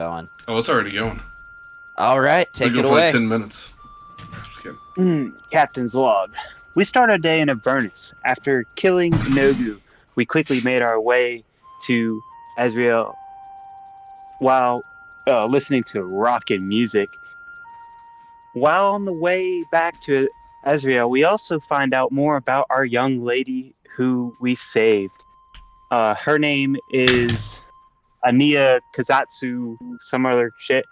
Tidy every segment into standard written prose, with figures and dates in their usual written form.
Going. Oh, it's already going. All right, We take go it for like away. 10 minutes. Just kidding. Captain's log. We start our day in Avernus. After killing Nogu, we quickly made our way to Azrael while listening to rockin' music. While on the way back to Azrael, we also find out more about our young lady who we saved. Her name is Ania Kazatsu, some other shit.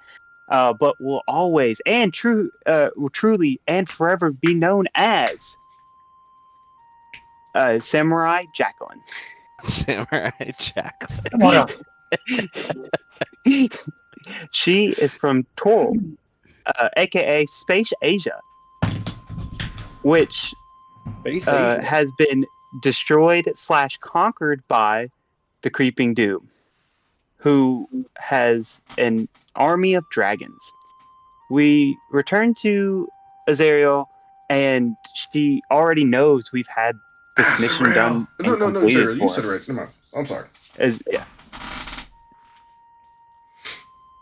But will always and will truly and forever be known as Samurai Jacqueline. Samurai Jacqueline. Come on. She is from Toro, aka Space Asia, which Space Asia. has been destroyed / conquered by the Creeping Doom, who has an army of dragons. We return to Azariel, and she already knows we've had this mission done No, and no, no, completed Jared. You for said her. it right. Never mind. I'm sorry. Yeah.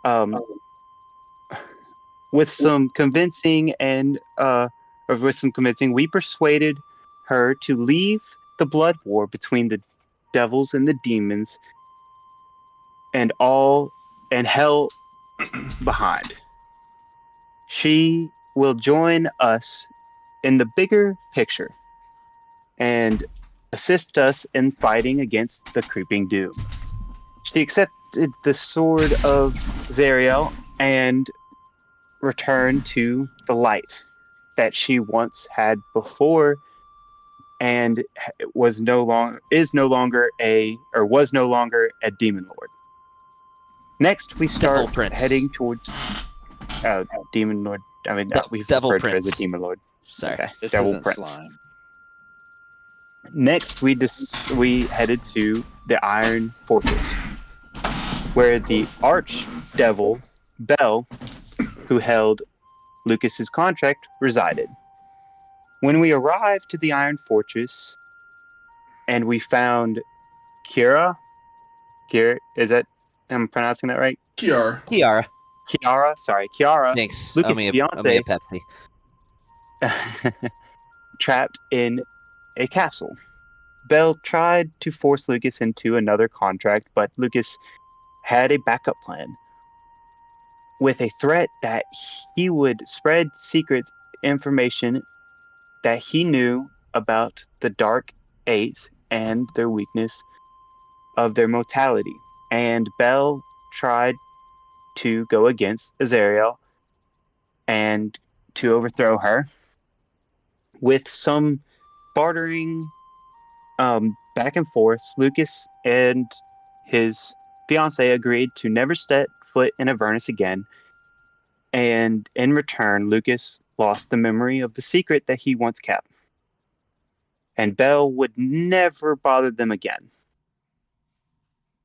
Um, with some convincing we persuaded her to leave the blood war between the devils and the demons and hell behind. She will join us in the bigger picture and assist us in fighting against the creeping doom. She accepted the sword of Zariel and returned to the light that she once had before and was no longer a demon lord. Next, we start Devil Prince. heading towards demon lord. I mean, we've Devil referred to her as a Prince. demon lord. Sorry. Okay, This Devil isn't Prince. slime. Next, we headed to the Iron Fortress, where the Archdevil Bell, who held Lucas's contract, resided. When we arrived to the Iron Fortress, and we found Kira, is that I'm pronouncing that right? Kiara. Kiara, Thanks. Lucas' Owe me fiance, a Pepsi. trapped in a capsule. Bell tried to force Lucas into another contract, but Lucas had a backup plan with a threat that he would spread secret information that he knew about the Dark Eight and their weakness of their mortality. And Bell tried to go against Azariel and to overthrow her with some bartering back and forth. Lucas and his fiance agreed to never step foot in Avernus again. And in return, Lucas lost the memory of the secret that he once kept. And Bell would never bother them again.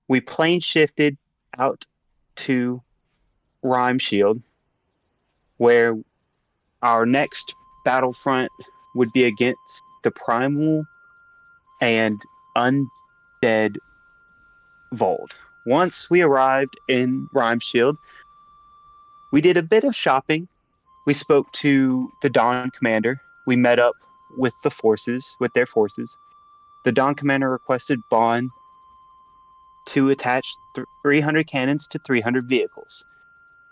We plane shifted out to Rymeshield, where our next battlefront would be against the primal and undead Vold. Once we arrived in Rymeshield, we did a bit of shopping. We spoke to the Dawn Commander. We met up with their forces. The Dawn Commander requested Bond to attach 300 cannons to 300 vehicles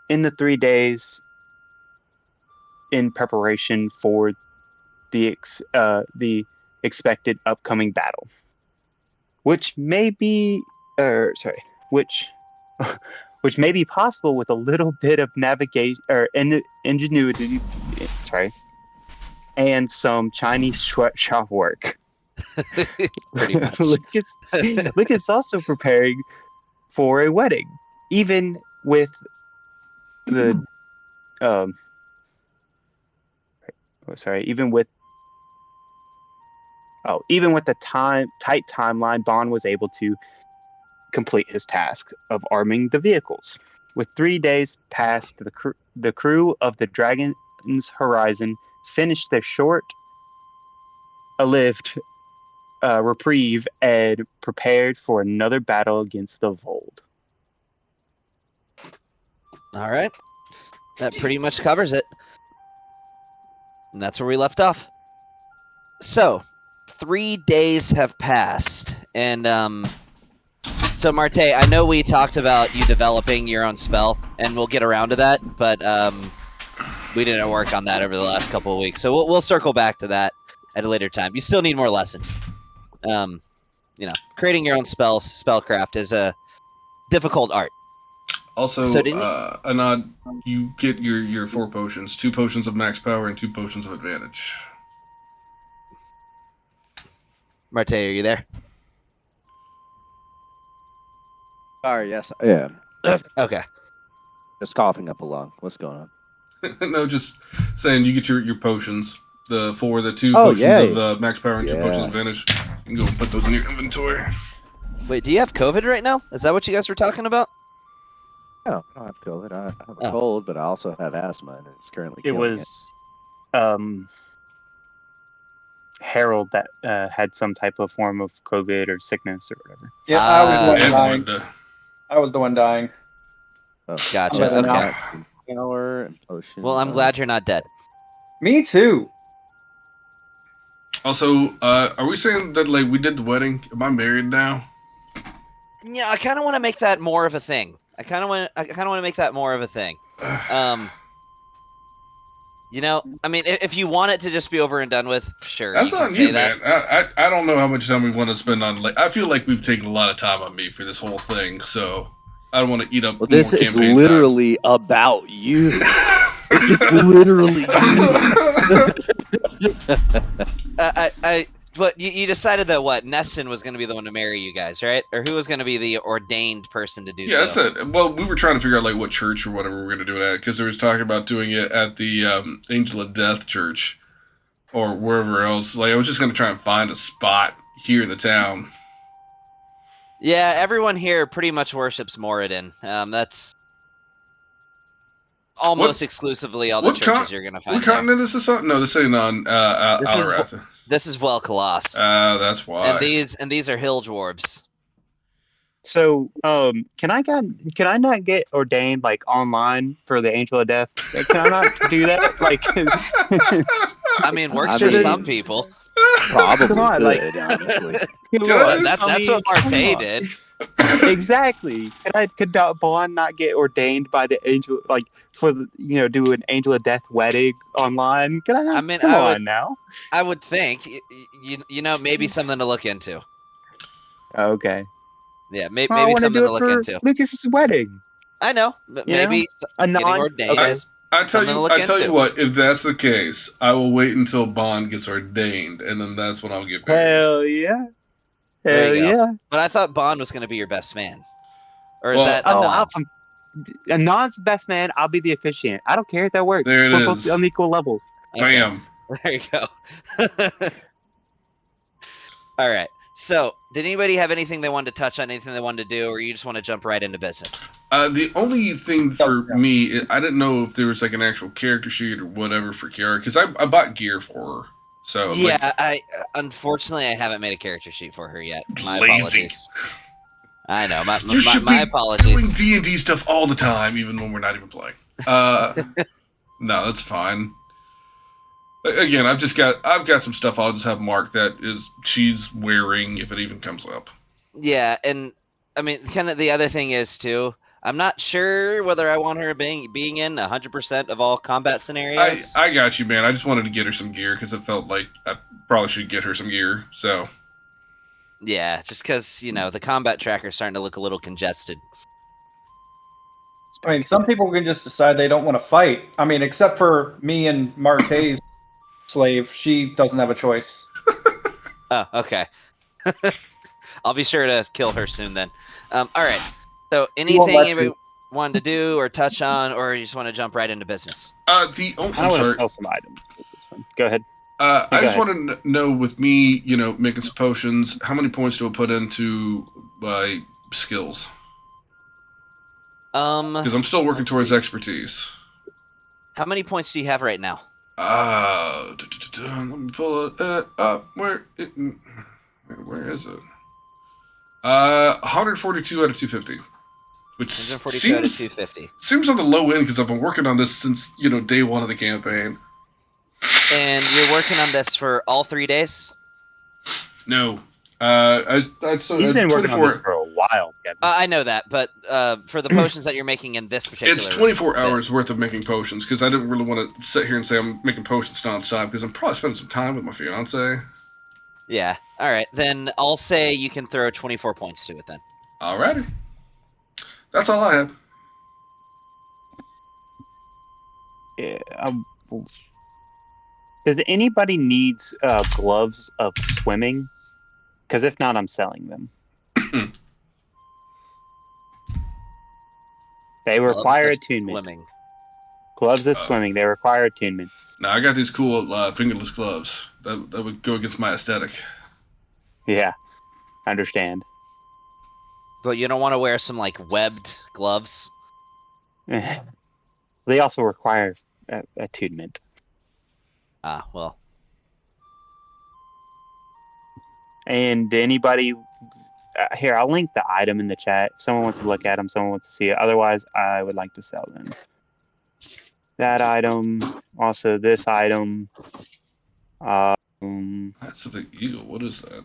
in the 3 days in preparation for the expected upcoming battle, which may be, which which may be possible with a little bit of navigation or ingenuity, and some Chinese sweatshop work. Pretty much. Lucas also preparing for a wedding, even with the even with the tight timeline, Bond was able to complete his task of arming the vehicles. With 3 days past, the crew of the Dragon's Horizon finished their short-lived reprieve and prepared for another battle against the Vold. All right. That pretty much covers it. And that's where we left off. So, 3 days have passed. And, so Marte, I know we talked about you developing your own spell, and we'll get around to that, but, we didn't work on that over the last couple of weeks. So we'll circle back to that at a later time. You still need more lessons. Creating your own spells, spellcraft, is a difficult art. Also, So didn't Anad, you get your 4 potions. 2 potions of max power and 2 potions of advantage. Marte, are you there? Sorry, yes, I am. Okay. Just coughing up a lung. What's going on? No, just saying you get your potions. The 2 Oh, potions yay. of max power and 2 potions of Yes. advantage. You can go and put those in your inventory. Wait, do you have COVID right now? Is that what you guys were talking about? No, I don't have COVID. I have a Oh. cold, but I also have asthma, and it's currently It killing was Harold that had some type of form of COVID or sickness or whatever. Yeah, I was the one And dying. Wanda. I was the one dying. Oh, Gotcha. better now. Okay. Power and potion. Well, I'm glad you're not dead. Me too. Also, are we saying that like we did the wedding? Am I married now? Yeah, I kind of want to make that more of a thing. I kind of want to make that more of a thing. I mean, if you want it to just be over and done with, sure. That's you can on say you, that. man. I don't know how much time we want to spend on. Like, I feel like we've taken a lot of time on me for this whole thing, so I don't want to eat up. Well, this more is campaign literally about you. It's literally you. But you decided that what Nesson was going to be the one to marry you guys, right? Or who was going to be the ordained person to do Yeah, so? that's it. Well, we were trying to figure out like what church or whatever we were going to do it at, because there was talking about doing it at the Angel of Death Church or wherever else. Like, I was just going to try and find a spot here in the town. Yeah, everyone here pretty much worships Moradin. That's almost exclusively all the what churches you're going to find. What there. continent is this on? No, this ain't on This is Alaratha. This is Vel'Kalas. That's why. And these are hill dwarves. So, can I not get ordained like online for the Angel of Death? Can I not do that? Like, I mean, works I for mean- some people. Probably Come on, could, honestly. But that's what Come Marte on. did. Exactly. Could Bond not get ordained by the angel, like for the, do an Angel of Death wedding online? Can I not? I mean, Come I on would- now. I would think, maybe something to look into. Okay. Yeah, Well, I maybe want to something do to it look for into. Lucas's wedding. I know, but You maybe A getting non. ordained Okay. is I tell something to you, look I tell you into. what. If that's the case, I will wait until Bond gets ordained, and then that's when I'll get married. Hell yeah. There Hell you go. yeah. But I thought Bond was going to be your best man. Or is Well- that Oh, Anon? Anon's the best man. I'll be the officiant. I don't care if that works. There it We're both is. on equal levels. Okay. Bam. There you go. All right. So, did anybody have anything they wanted to touch on, anything they wanted to do, or you just want to jump right into business? The only thing for Yeah. me, I didn't know if there was like an actual character sheet or whatever for Kiara, because I bought gear for her. So Yeah, unfortunately I haven't made a character sheet for her yet. My Lazy. apologies. I know. My doing apologies. D&D stuff all the time, even when we're not even playing. No, that's fine. Again, I've got some stuff I'll just have marked that she's wearing if it even comes up. Yeah, and I mean, kind of the other thing is too. I'm not sure whether I want her being in 100% of all combat scenarios. I got you, man. I just wanted to get her some gear because it felt like I probably should get her some gear. So Yeah, just because the combat tracker's starting to look a little congested. I mean, some people can just decide they don't want to fight. I mean, except for me and Marte's slave, she doesn't have a choice. Oh, okay. I'll be sure to kill her soon then. All right. So, won't anything let anybody you. wanted to do or touch on, or you just want to jump right into business? I I'm want to sorry. sell some items. It's fine. Go ahead. I Go just ahead. wanted to know with me, making some potions, how many points do I put into my skills? Because I'm still working Let's towards see. expertise. How many points do you have right now? Let me pull it up. Where is it? 142 out of 250. which 142 out of seems 250. seems on the low end because I've been working on this since day one of the campaign. And you're working on this for all 3 days? No, He's been working on this for a while, Kevin. I know that, but for the potions that you're making in this particular... It's 24 hours worth of making potions, because I didn't really want to sit here and say I'm making potions nonstop, because I'm probably spending some time with my fiance. Yeah. All right. Then I'll say you can throw 24 points to it then. Alrighty. That's all I have. Yeah. Does anybody needs gloves of swimming? Because if not, I'm selling them. They require attunement. Swimming. Gloves of swimming. They require attunement. Now, I got these cool fingerless gloves. That would go against my aesthetic. Yeah, understand. But you don't want to wear some like webbed gloves. They also require attunement. Ah, well. And anybody here, I'll link the item in the chat. If someone wants to look at them, someone wants to see it. Otherwise, I would like to sell them. That item, also this item. That's the eagle. What is that?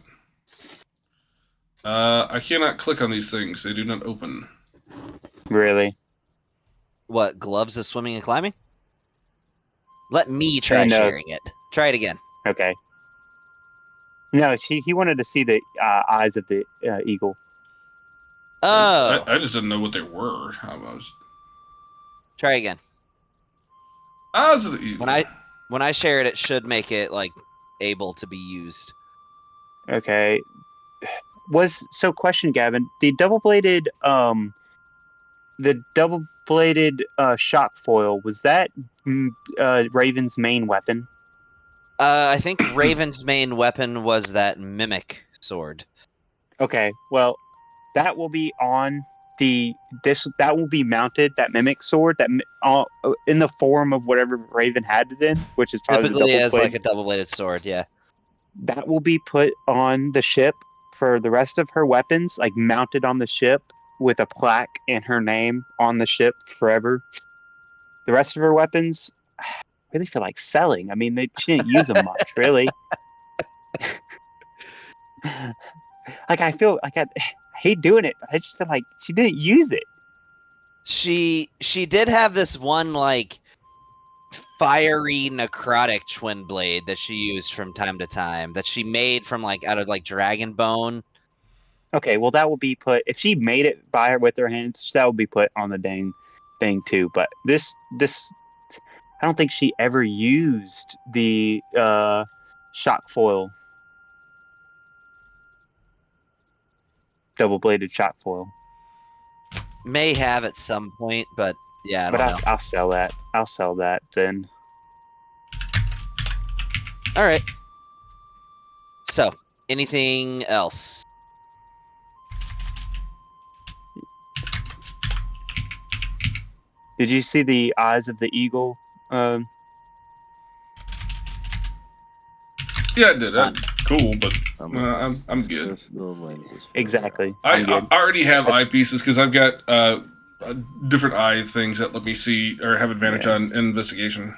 I cannot click on these things. They do not open. Really? What, gloves of swimming and climbing? Let me try No. sharing it. Try it again. Okay. No, he wanted to see the eyes of the eagle. Oh. I just didn't know what they were. Try again. Eyes of the eagle. When I share it, it should make it like able to be used. Okay. Question, Gavin, the double-bladed shock foil, was that Raven's main weapon? I think Raven's main weapon was that mimic sword. Okay, well, that will be on that will be mounted, that mimic sword, in the form of whatever Raven had then, which is probably Typically the as like a double-bladed sword, yeah. That will be put on the ship for the rest of her weapons, like mounted on the ship with a plaque and her name on the ship forever. The rest of her weapons, I really feel like selling. I mean, she didn't use them much, really. Like, I feel like I hate doing it, but I just feel like she didn't use it. She did have this one like fiery necrotic twin blade that she used from time to time that she made from like out of like dragon bone. Okay, well that will be put, if she made it by her with her hands, that will be put on the dang thing too. But this I don't think she ever used the shock foil. Double-bladed shock foil. May have at some point, but yeah, I don't know. I'll sell that. I'll sell that then. All right. So, anything else? Did you see the eyes of the eagle? Yeah, I did. Cool, but I'm good. Exactly. I already have eyepieces because I've got different eye things that let me see or have advantage on investigation.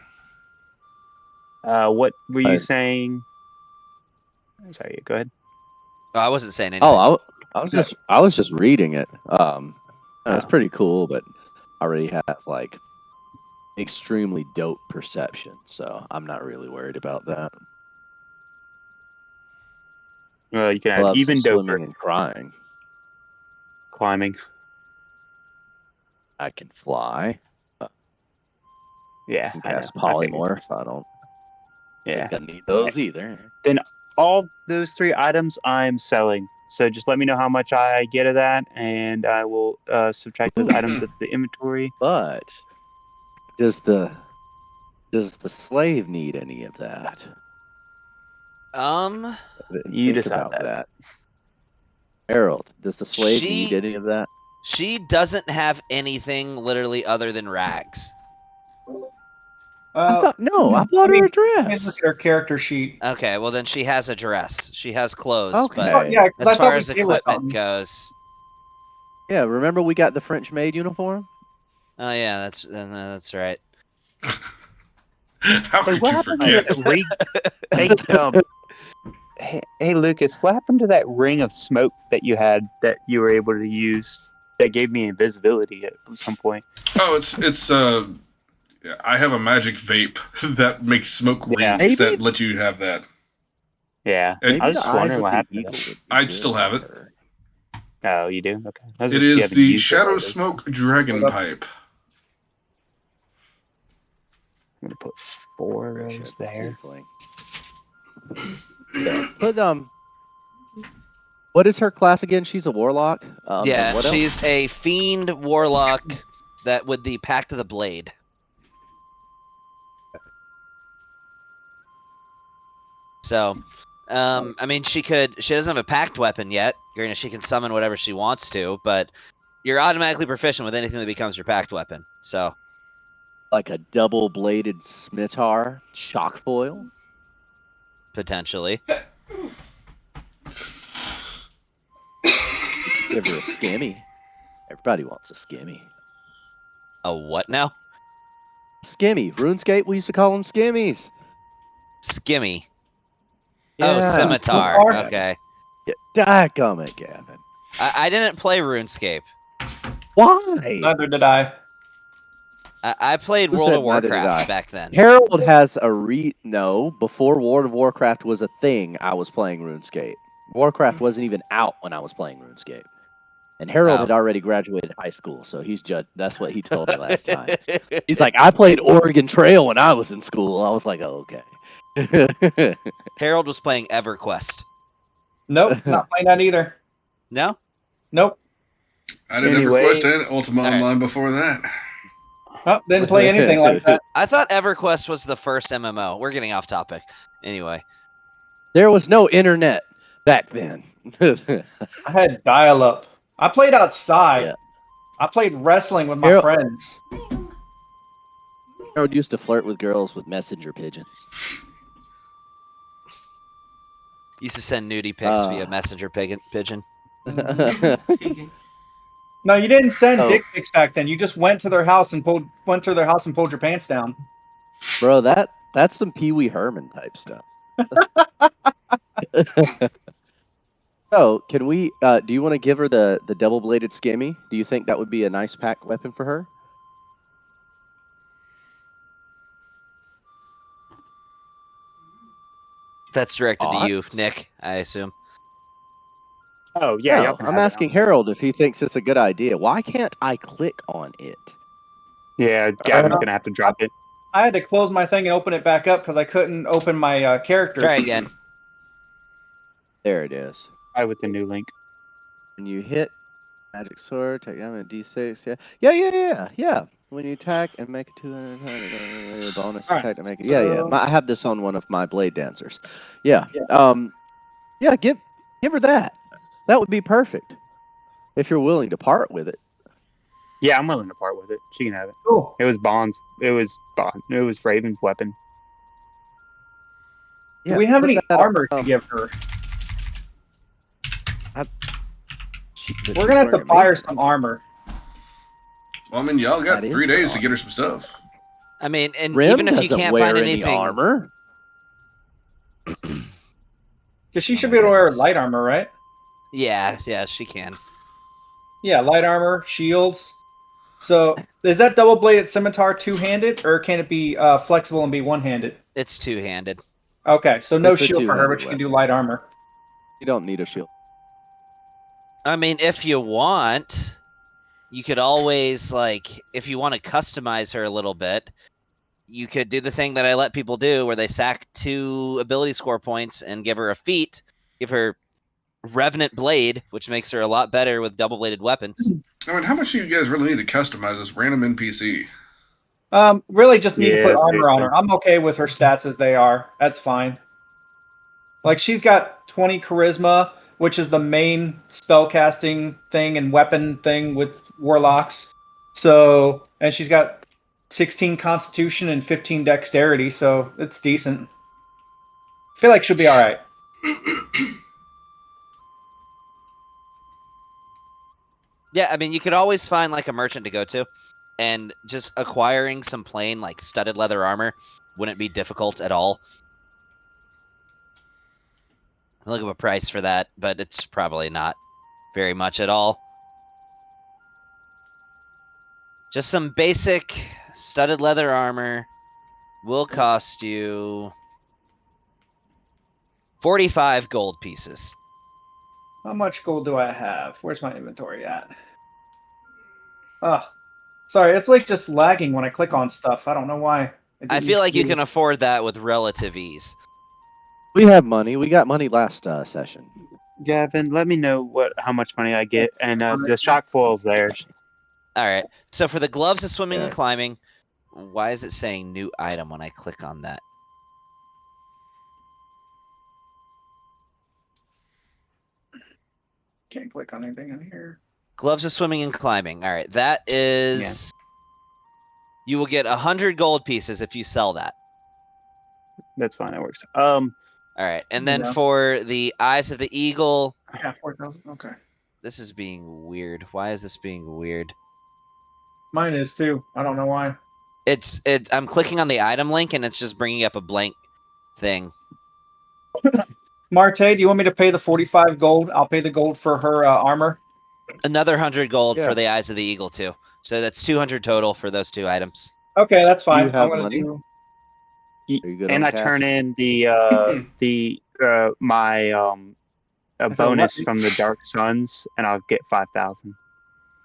What were you saying? Sorry, go ahead. Oh, I wasn't saying anything. Oh, I was just reading it. That's pretty cool, but I already have like extremely dope perception, so I'm not really worried about that. Well, you can have even swimming doper. And crying. Climbing. I can fly. Yeah, I can I cast know. polymorph. I don't Yeah. think I need those either. Then all those 3 items I'm selling. So just let me know how much I get of that, and I will subtract those items of the inventory. But does the slave need any of that? You Think decide about that. Harold, does the slave She- need any of that? She doesn't have anything literally other than rags. I bought her a Let me dress. look at her character sheet. Okay, well then she has a dress. She has clothes. Okay. But Oh, yeah, 'cause I as thought far we as gave her equipment something. goes, Yeah, remember we got the French maid uniform? Oh yeah, that's right. How Hey, could what you happened to forget? that ring? Hey, Lucas, what happened to that ring of smoke that you had that you were able to use that gave me invisibility at some point? Oh, it's I have a magic vape that makes smoke Yeah. rings that Maybe- let you have that. Yeah, And I Maybe was the just eyes wondering of what the happened to eagle would be I'd good still have on it. her. that. Oh, you do? Okay. It You is haven't the used it Shadow lately. Smoke Dragon Hold up. Pipe. I'm gonna put 4 of Shit, those there. tiefling. Yeah. Put what is her class again? She's a warlock. And Yeah, what else? she's a fiend warlock that with the Pact of the Blade. So, I mean, she doesn't have a pact weapon yet. Granted, she can summon whatever she wants to, but you're automatically proficient with anything that becomes your pact weapon. So, Like a double-bladed scimitar, shock foil. potentially. Give her a skimmy. Everybody wants a skimmy. A what now? Skimmy. RuneScape, we used to call them skimmies. Skimmy. Yeah. Oh, scimitar. Scimitar? Okay. Yeah, dadgummit, Gavin. I didn't play RuneScape. Why? Neither did I. I played Who World said of neither did I? Warcraft back then. Harold has a no, before World of Warcraft was a thing, I was playing RuneScape. Warcraft wasn't even out when I was playing RuneScape. And Harold Oh. had already graduated high school, so he's judged. That's what he told me last time. He's like, I played Oregon Trail when I was in school. I was like, oh, okay. Harold was playing EverQuest. Nope, not playing that either. No? Nope. I did Anyways. EverQuest and Ultima All right. Online before that. Nope, didn't play anything like that. I thought EverQuest was the first MMO. We're getting off topic. Anyway. There was no internet back then. I had dial up. I played outside. Yeah. I played wrestling with my Harold- friends. Harold used to flirt with girls with messenger pigeons. Used to send nudie pics via messenger pigeon. No, you didn't send Oh. dick pics back then. You just went to their house and pulled your pants down. Bro, that's some Pee Wee Herman type stuff. So, can we? Do you want to give her the double-bladed skimmy? Do you think that would be a nice pack weapon for her? That's directed to you, Thoughts? Nick, I assume. Oh yeah, No, y'all can I'm have it. asking Harold if he thinks it's a good idea. Why can't I click on it? Yeah, Gavin's gonna have to drop it. I had to close my thing and open it back up because I couldn't open my characters. Try again. There it is. Try with the new link. When you hit magic sword, take down a d6. Yeah. When you attack and make a 200 bonus All attack right, to make it. Yeah. so- I have this on one of my blade dancers. Yeah. Yeah. Give her that. That would be perfect. If you're willing to part with it. Yeah, I'm willing to part with it. She can have it. Cool. It was Bond's. It was Raven's weapon. Do we have put any that armor on- to give her? She's We're gonna have to wearing buy her makeup. some armor. Well, I mean, y'all got That is 3 days to wrong. get her some stuff. I mean, and Rim even if you doesn't can't wear find any anything, armor. Because she Oh should my be able to wear goodness. light armor, right? yeah, she can. Yeah, light armor, shields. So is that double bladed scimitar two-handed, or can it be flexible and be one-handed? It's two-handed. Okay, so no It's a shield for her, two-handed but she can do weapon. light armor. You don't need a shield. I mean, if you want, you could always, like, if you want to customize her a little bit, you could do the thing that I let people do where they sack 2 ability score points and give her a feat, give her Revenant Blade, which makes her a lot better with double-bladed weapons. I mean, how much do you guys really need to customize this random NPC? Really just need to put Yeah, armor on seriously. her. I'm okay with her stats as they are. That's fine. Like, she's got 20 charisma, which is the main spellcasting thing and weapon thing with warlocks. So, and she's got 16 constitution and 15 dexterity, so it's decent. I feel like she'll be all right. Yeah, I mean, you could always find like a merchant to go to, and just acquiring some plain like studded leather armor wouldn't be difficult at all. I look up a price for that, but it's probably not very much at all. Just some basic studded leather armor will cost you 45 gold pieces. How much gold do I have? Where's my inventory at? Oh, sorry. It's like just lagging when I click on stuff. I don't know why. It I didn't feel used like to you be can this- afford that with relative ease. We have money. We got money last session. Gavin, let me know how much money I get, and the shock foil's there. All right. So for the gloves of swimming and Yeah. climbing, why is it saying new item when I click on that? Can't click on anything in here. Gloves of swimming and climbing. All right. That is. You will get 100 gold pieces if you sell that. That's fine. That works. All right. And then Yeah. for the eyes of the eagle, Yeah, 4,000. Okay. this is being weird. Why is this being weird? Mine is too. I don't know why. I'm clicking on the item link and it's just bringing up a blank thing. Marte, do you want me to pay the 45 gold? I'll pay the gold for her armor. Another 100 gold Yeah. for the eyes of the eagle too. So that's 200 total for those two items. Okay, that's Do you fine. have I'm gonna money? do. Are you good And on I cash? turn in my a what? bonus from the Dark Suns, and I'll get 5,000.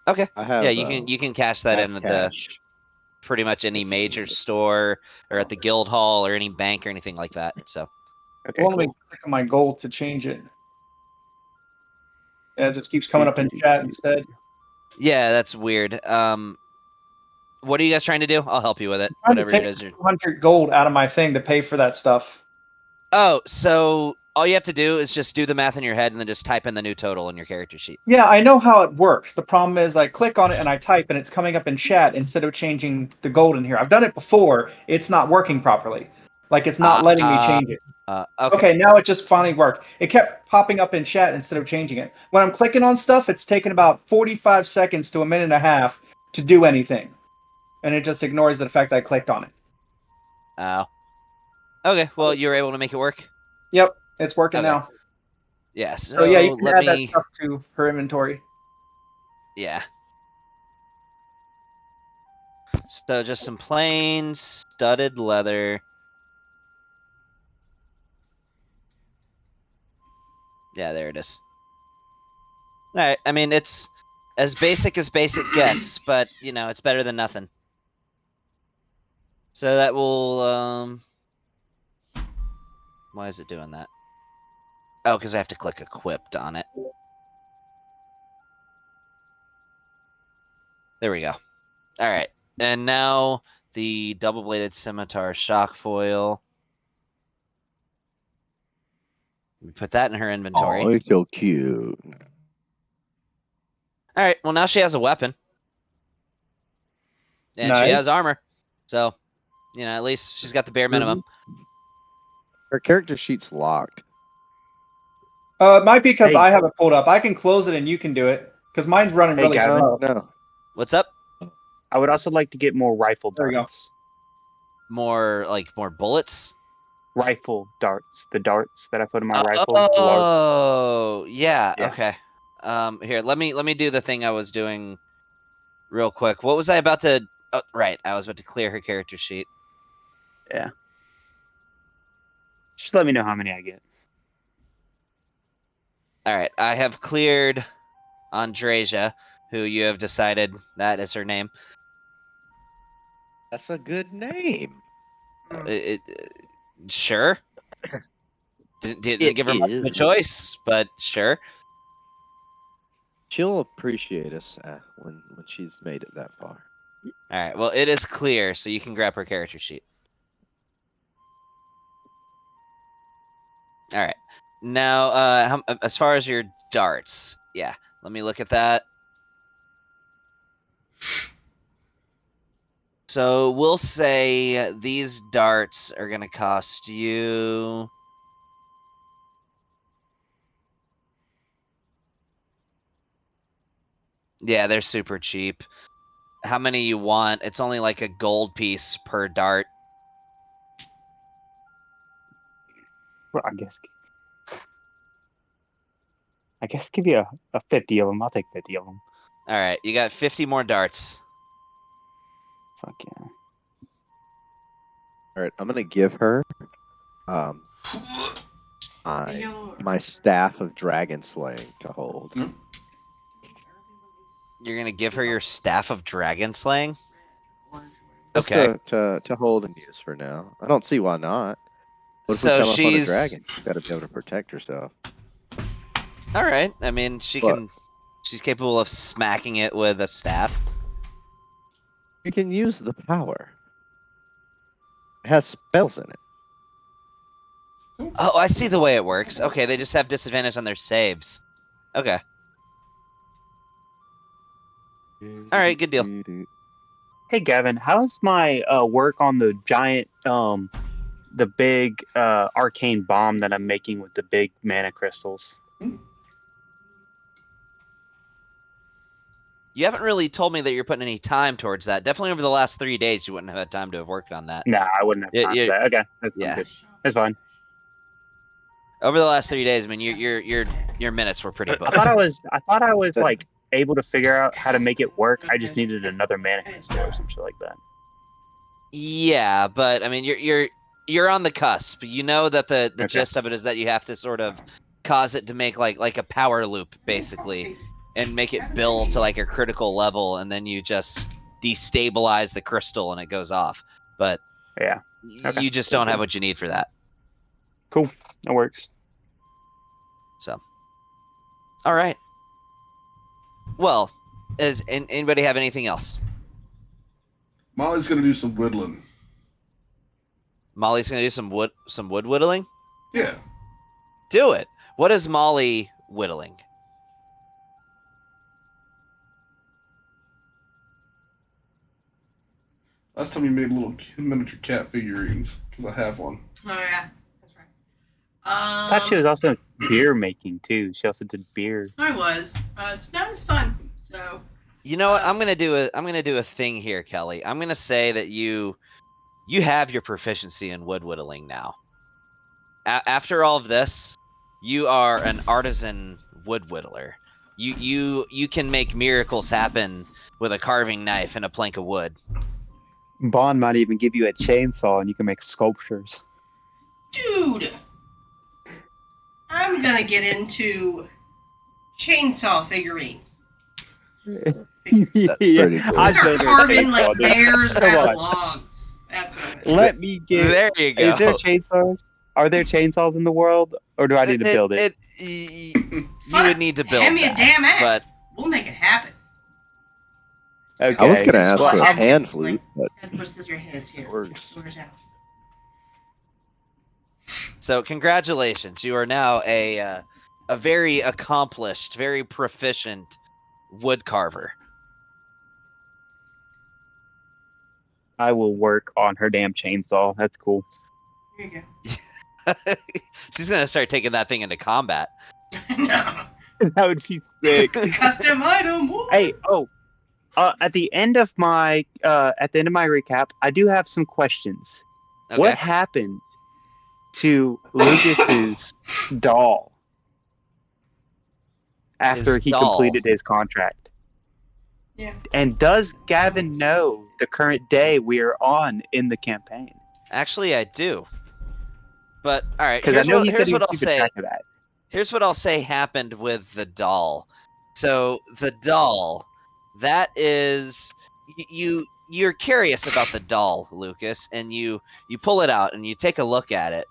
Okay. I have. Yeah, you can cash that in at the cash. pretty much any major store or at the guild hall or any bank or anything like that. So Okay, Well, let me cool. click on my gold to change it. Yeah, it just keeps coming up in chat instead. yeah, that's weird. What are you guys trying to do? I'll help you with it. I'm trying to Whatever it take is. 200 gold out of my thing to pay for that stuff. Oh, so all you have to do is just do the math in your head and then just type in the new total in your character sheet. Yeah, I know how it works. The problem is I click on it and I type and it's coming up in chat instead of changing the gold in here. I've done it before. It's not working properly. Like it's not letting me change it. Okay. Okay, now it just finally worked. It kept popping up in chat instead of changing it. When I'm clicking on stuff, it's taking about 45 seconds to a minute and a half to do anything. And it just ignores the fact that I clicked on it. Oh. Okay, well, you were able to make it work? Yep, it's working Okay. now. Yeah, So yeah, you can let add that me... stuff to her inventory. Yeah. So just some plain studded leather. Yeah, there it is. All right. I mean, it's as basic gets, but you know, it's better than nothing. So that will why is it doing that? Oh, because I have to click equipped on it. There we go. All right. And now the double-bladed scimitar shock foil. We put that in her inventory. Oh, it's so cute. All right. Well, now she has a weapon. And she Nice. has armor. So, you know, at least she's got the bare minimum. Her character sheet's locked. It might be because Hey. I have it pulled up. I can close it and you can do it because mine's running Hey, really Gavin. slow. No. What's up? I would also like to get more rifle There we go. darts. More bullets? Rifle darts. The darts that I put in my rifle. Large. Oh, yeah, Yeah. okay. Here, let me do the thing I was doing real quick. What was I about to? Oh, right, I was about to clear her character sheet. Just let me know how many I get. All right, I have cleared Andreja, who you have decided that is her name. That's a good name. Sure. Didn't It give her much of a is. choice, but sure. She'll appreciate us when she's made it that far. All right, well, it is clear, so you can grab her character sheet. All right. Now, as far as your darts, yeah, let me look at that. So we'll say these darts are going to cost you... Yeah, they're super cheap. How many you want? It's only like a gold piece per dart. Well, I guess give you a 50 of them. I'll take 50 of them. All right, you got 50 more darts. Fuck yeah. All right, I'm gonna give her my staff of dragon slaying to hold. You're gonna give her your staff of dragon slaying? Just Okay. to hold and use for now. I don't see why not. What if So we come up on a she's dragon? She's got to be able to protect herself. all right. I mean, What? She's capable of smacking it with a staff. You can use the power. It has spells in it. Oh, I see the way it works. Okay, they just have disadvantage on their saves. Okay. All right, good deal. Hey Gavin, how's my work on the giant the big arcane bomb that I'm making with the big mana crystals? You haven't really told me that you're putting any time towards that. Definitely over the last 3 days, you wouldn't have had time to have worked on that. Nah, I wouldn't have time for that. Okay, that's Yeah. good. That's fine. Over the last 3 days, I mean, your minutes were pretty I booked. thought I was like able to figure out how to make it work. I just needed another mana crystal or some shit like that. Yeah, but I mean, you're on the cusp. You know that the Okay. gist of it is that you have to sort of cause it to make like a power loop, basically, and make it build to like a critical level, and then you just destabilize the crystal and it goes off. But Yeah. Okay. you just don't have what you need for that. Cool. That works. So, all right. Well, does anybody have anything else? Molly's gonna do some whittling. Molly's gonna do some wood whittling. Yeah. Do it. What is Molly whittling? Last time you made little miniature cat figurines, because I have one. Oh yeah, that's right. I thought she was also beer making too. She also did beer. I was. It's not as fun. So. You know what? I'm gonna do a thing here, Kelly. I'm gonna say that you have your proficiency in wood whittling now. After all of this, you are an artisan wood whittler. You can make miracles happen with a carving knife and a plank of wood. Bond might even give you a chainsaw and you can make sculptures. Dude, I'm gonna get into chainsaw figurines. That's pretty cool. I Start built a carving chainsaw, like dude. bears Come out on. of logs. That's what I'm Let me get. There you go. Is there chainsaws? Are there chainsaws in the world, or do I need to build it? You would need to build Hand me a that, damn axe. but We'll make it happen. Okay. I was gonna ask Well, for a I'm- pan flute, but Head versus your hands here. Works. Where's house? so congratulations. You are now a very accomplished, very proficient wood carver. I will work on her damn chainsaw. That's cool. Here you She's gonna start taking that thing into combat. go. No. That would be sick. Custom item. Woo! Hey, at the end of my recap, I do have some questions. Okay. What happened to Lucas's doll after His he doll? completed his contract? Yeah. And does Gavin know the current day we are on in the campaign? Actually, I do. But all right, Because I know he said here's he what was I'll keeping say. track of that. Here's what I'll say happened with the doll. So the doll, that is, you're curious about the doll, Lucas, and you pull it out and you take a look at it,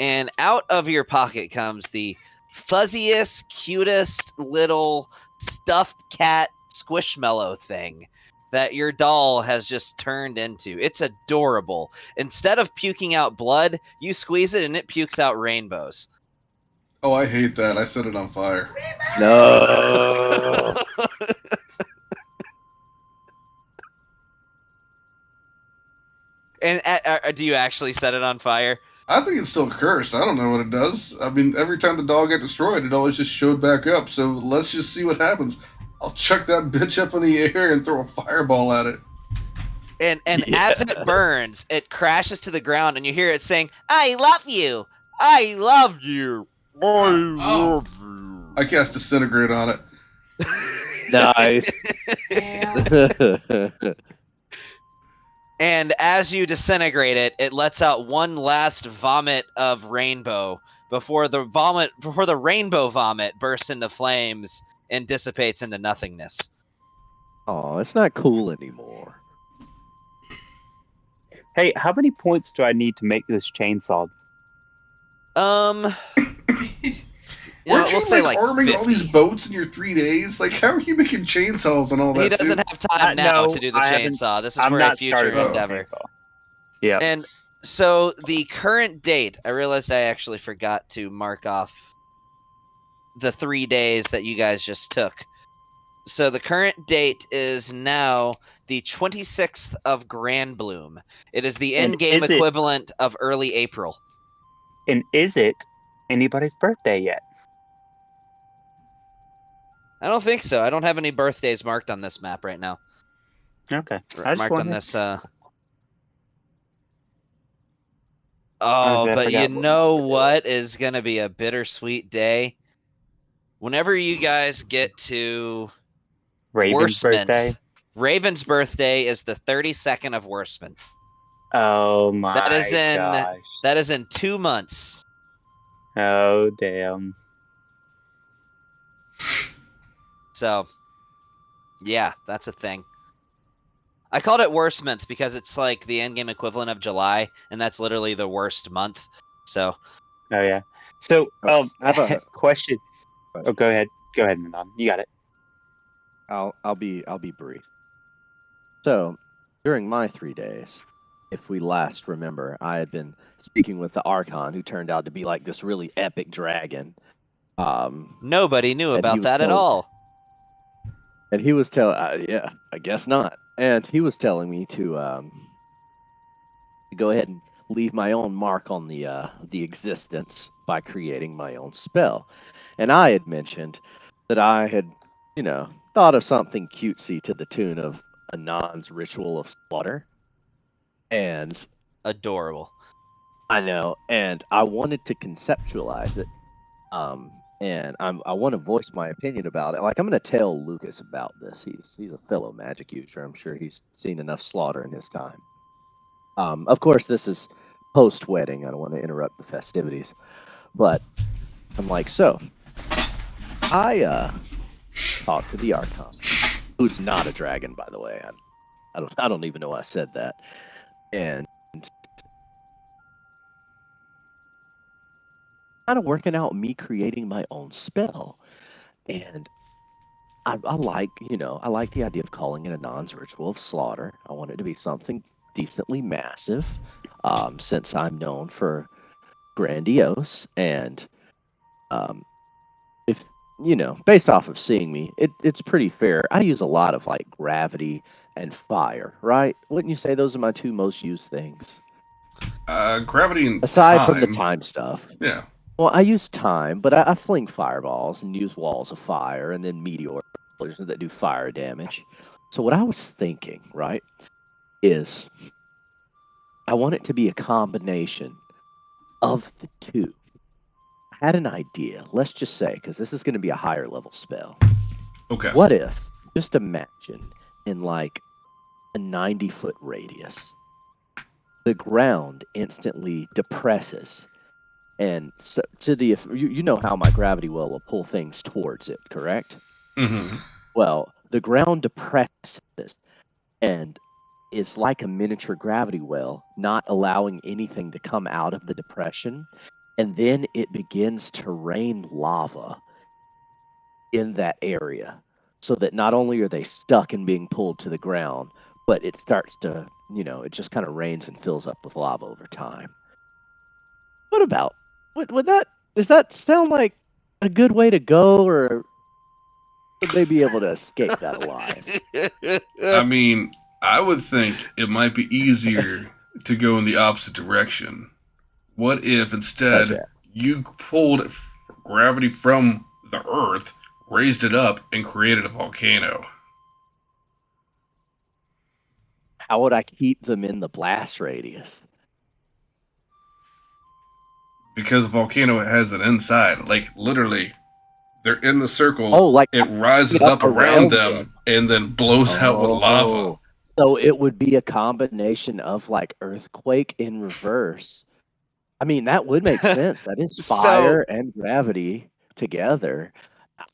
and out of your pocket comes the fuzziest, cutest little stuffed cat squishmallow thing that your doll has just turned into. It's adorable. Instead of puking out blood, you squeeze it and it pukes out rainbows. Oh, I hate that. I set it on fire. no. And do you actually set it on fire? I think it's still cursed. I don't know what it does. I mean, every time the dog got destroyed, it always just showed back up. So let's just see what happens. I'll chuck that bitch up in the air and throw a fireball at it. And Yeah. as it burns, it crashes to the ground, and you hear it saying, "I love you! I love you! I Oh. love you!" I cast Disintegrate on it. Nice. Damn. And as you disintegrate it, it lets out one last vomit of rainbow before the rainbow vomit bursts into flames and dissipates into nothingness. Oh, it's not cool anymore. Hey, how many points do I need to make this chainsaw? Weren't We'll you say like like arming 50. all these boats in your 3 days? Like, how are you making chainsaws and all that? He doesn't too? have time now No, to do the I haven't- chainsaw. This is I'm for a not future started on the endeavor. chainsaw. Yeah. And so the current date, I realized I actually forgot to mark off the 3 days that you guys just took. So the current date is now the 26th of Grand Bloom. It is the And end-game is it- equivalent of early April. And is it anybody's birthday yet? I don't think so. I don't have any birthdays marked on this map right now. Okay. I just Marked on wondered. this. Oh, Honestly, I but you forgot what know my birthday what is going to be a bittersweet day? Whenever you guys get to Raven's Worstmonth. birthday. Raven's birthday is the 32nd of Worstmonth. Oh my That is in gosh. that is in 2 months. Oh damn. So, yeah, that's a thing. I called it Worstmonth because it's like the endgame equivalent of July, and that's literally the worst month. So, Oh yeah. So I have a question. Oh, go ahead. Go ahead, Manon. You got it. I'll be brief. So, during my 3 days, if we last remember, I had been speaking with the Archon, who turned out to be like this really epic dragon. nobody knew And he about was that at telling- all. And he was telling, yeah, I guess not. And he was telling me to go ahead and leave my own mark on the existence by creating my own spell. And I had mentioned that I had, thought of something cutesy to the tune of Anon's ritual of slaughter. And Adorable. I know, and I wanted to conceptualize it. And I want to voice my opinion about it. Like, I'm going to tell Lucas about this. He's a fellow magic user. I'm sure he's seen enough slaughter in his time. Of course, this is post-wedding. I don't want to interrupt the festivities. But I'm like, so, I talked to the Archon, who's not a dragon, by the way. I don't even know why I said that. And kind of working out me creating my own spell. And I like, I like the idea of calling it a Anon's ritual of slaughter. I want it to be something decently massive, since I'm known for grandiose. And if, based off of seeing me, it's pretty fair. I use a lot of like gravity and fire, right? Wouldn't you say those are my two most used things? Gravity and Aside time. from the time stuff. Yeah. Well, I use time, but I fling fireballs and use walls of fire and then meteors that do fire damage. So what I was thinking, right, is I want it to be a combination of the two. I had an idea. Let's just say, because this is going to be a higher level spell. Okay. What if, just imagine, in like a 90-foot radius, the ground instantly depresses. And so you know how my gravity well will pull things towards it, correct? Mm-hmm. Well, the ground depresses and is like a miniature gravity well, not allowing anything to come out of the depression. And then it begins to rain lava in that area, so that not only are they stuck and being pulled to the ground, but it starts to, it just kind of rains and fills up with lava over time. What about? Does that sound like a good way to go, or would they be able to escape that alive? I mean, I would think it might be easier to go in the opposite direction. What if instead Okay. you pulled gravity from the Earth, raised it up, and created a volcano. How would I keep them in the blast radius? Because a volcano has an inside. Like, literally, they're in the circle. Oh, like it rises up around them and then blows out with lava. So it would be a combination of like earthquake in reverse. I mean, that would make sense. That is fire and gravity together.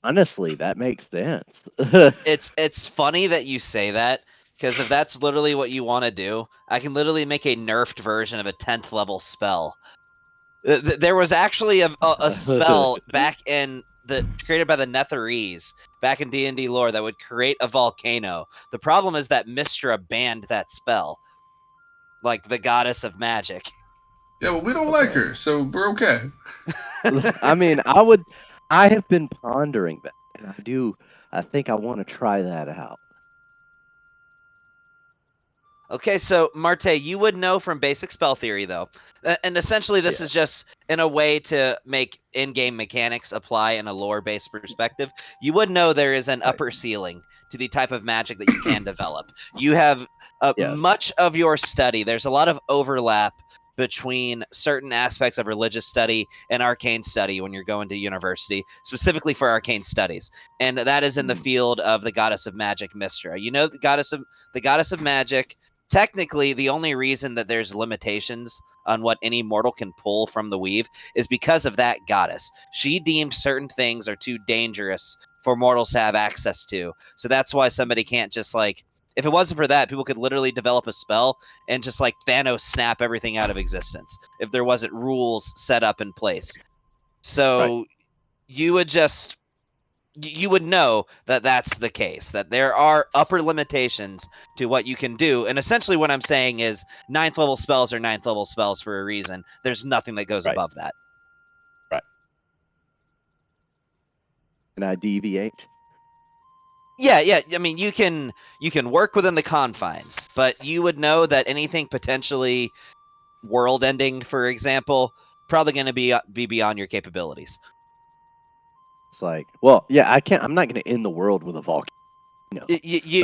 Honestly, that makes sense. It's funny that you say that, because if that's literally what you want to do, I can literally make a nerfed version of a 10th level spell. There was actually a spell back in created by the Netherese back in D&D lore that would create a volcano. The problem is that Mystra banned that spell, like the goddess of magic. Yeah, well, we don't like her, so we're okay. I mean, I have been pondering that, and I think I want to try that out. Okay, so Marte, you would know from basic spell theory, though, and essentially this is just in a way to make in-game mechanics apply in a lore-based perspective. You would know there is an upper ceiling to the type of magic that you can develop. You have much of your study. There's a lot of overlap between certain aspects of religious study and arcane study when you're going to university, specifically for arcane studies, and that is in the field of the goddess of magic, Mystra. You know, the goddess of magic. Technically, the only reason that there's limitations on what any mortal can pull from the weave is because of that goddess. She deemed certain things are too dangerous for mortals to have access to. So that's why somebody can't just like, if it wasn't for that, people could literally develop a spell and just like Thanos snap everything out of existence if there wasn't rules set up in place. So you would know that that's the case, that there are upper limitations to what you can do. And essentially what I'm saying is 9th level spells are 9th level spells for a reason. There's nothing that goes above that. Right. Can I deviate? Yeah. I mean, you can work within the confines, but you would know that anything potentially world-ending, for example, probably going to be beyond your capabilities. It's like, well, yeah, I'm not going to end the world with a volcano. But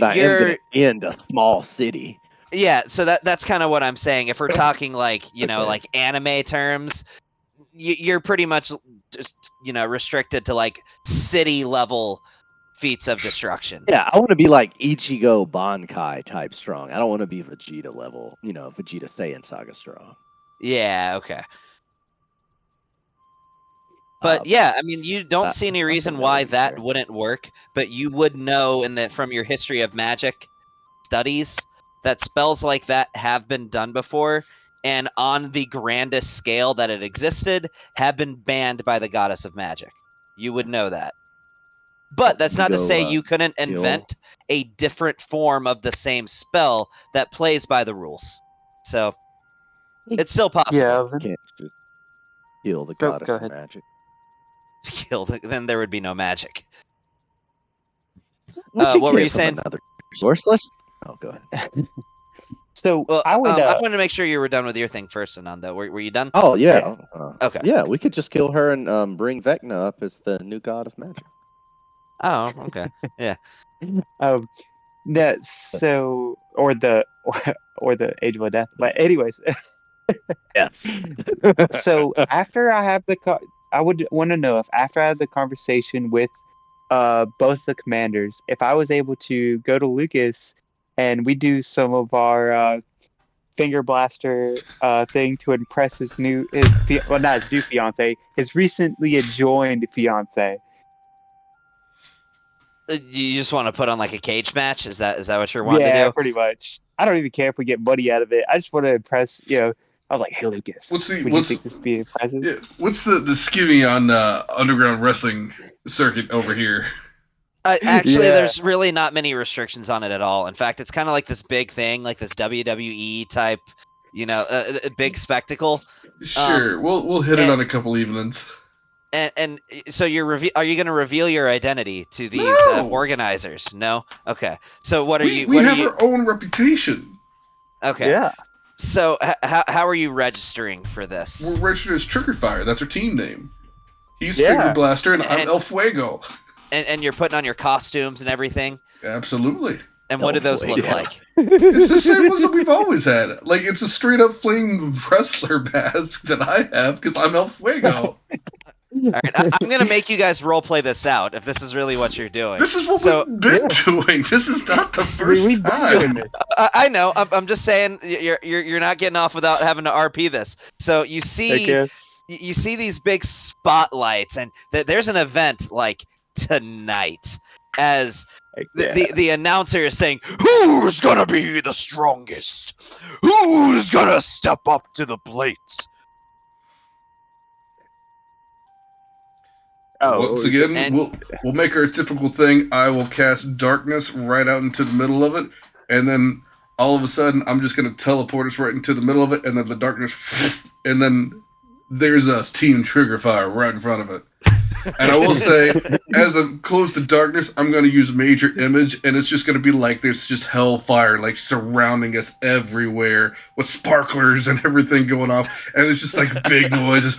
I am going to end a small city. Yeah, so that's kind of what I'm saying. If we're talking like, like anime terms, you're pretty much just, restricted to like city level feats of destruction. Yeah, I want to be like Ichigo Bankai type strong. I don't want to be Vegeta level, Vegeta Saiyan Saga strong. Yeah, okay. But yeah, I mean, you don't see any reason why that wouldn't work, but you would know from your history of magic studies that spells like that have been done before, and on the grandest scale that it existed, have been banned by the goddess of magic. You would know that. But that's not to say you couldn't invent a different form of the same spell that plays by the rules. So it's still possible. Yeah, Can't just kill the goddess of magic. Killed, then there would be no magic. What were you saying? Another sourceless? Oh, go ahead. So I wanted to make sure you were done with your thing first, Ananda. Were you done? Oh yeah. Okay. Yeah, we could just kill her and bring Vecna up as the new god of magic. Oh, okay. Yeah. That or the Age of Death. But anyways. Yeah. So after I have I would want to know if after I had the conversation with both the commanders, if I was able to go to Lucas and we do some of our finger blaster thing to impress his not his new fiance, his recently adjoined fiance. You just want to put on like a cage match? Is that what you're wanting to do? Yeah, pretty much. I don't even care if we get money out of it. I just want to impress, I was like, hey, Lucas, would you think this would be impressive? Yeah, what's the skinny on underground wrestling circuit over here? Actually, there's really not many restrictions on it at all. In fact, it's kind of like this big thing, like this WWE type, a big spectacle. Sure, we'll hit it on a couple evenings. And so are you going to reveal your identity to these organizers? No? Okay. So we have our own reputation. Okay. Yeah. So how are you registering for this? We're registered as Trigger Fire. That's our team name. He's Finger Blaster and I'm El Fuego. and you're putting on your costumes and everything. Absolutely. And what do those boy, look yeah. like? It's the same ones that we've always had. Like, it's a straight up flame wrestler mask that I have because I'm El Fuego. All right, I'm gonna make you guys role play this out if this is really what you're doing. This is what So- we've been doing. This is not the first We've been time. doing this. I know. I'm just saying you're not getting off without having to RP this. So you see Okay. you see these big spotlights, and there's an event like tonight as the announcer is saying, "Who's gonna be the strongest? Who's gonna step up to the plate?" Once again, and- we'll make our typical thing. I will cast darkness right out into the middle of it, and then all of a sudden, I'm just going to teleport us right into the middle of it, and then the darkness, and then there's us, Team Triggerfire, right in front of it. And I will say, as I'm close to darkness, I'm going to use Major Image, and it's just going to be like there's just hellfire, like, surrounding us everywhere, with sparklers and everything going off, and it's just like big noises.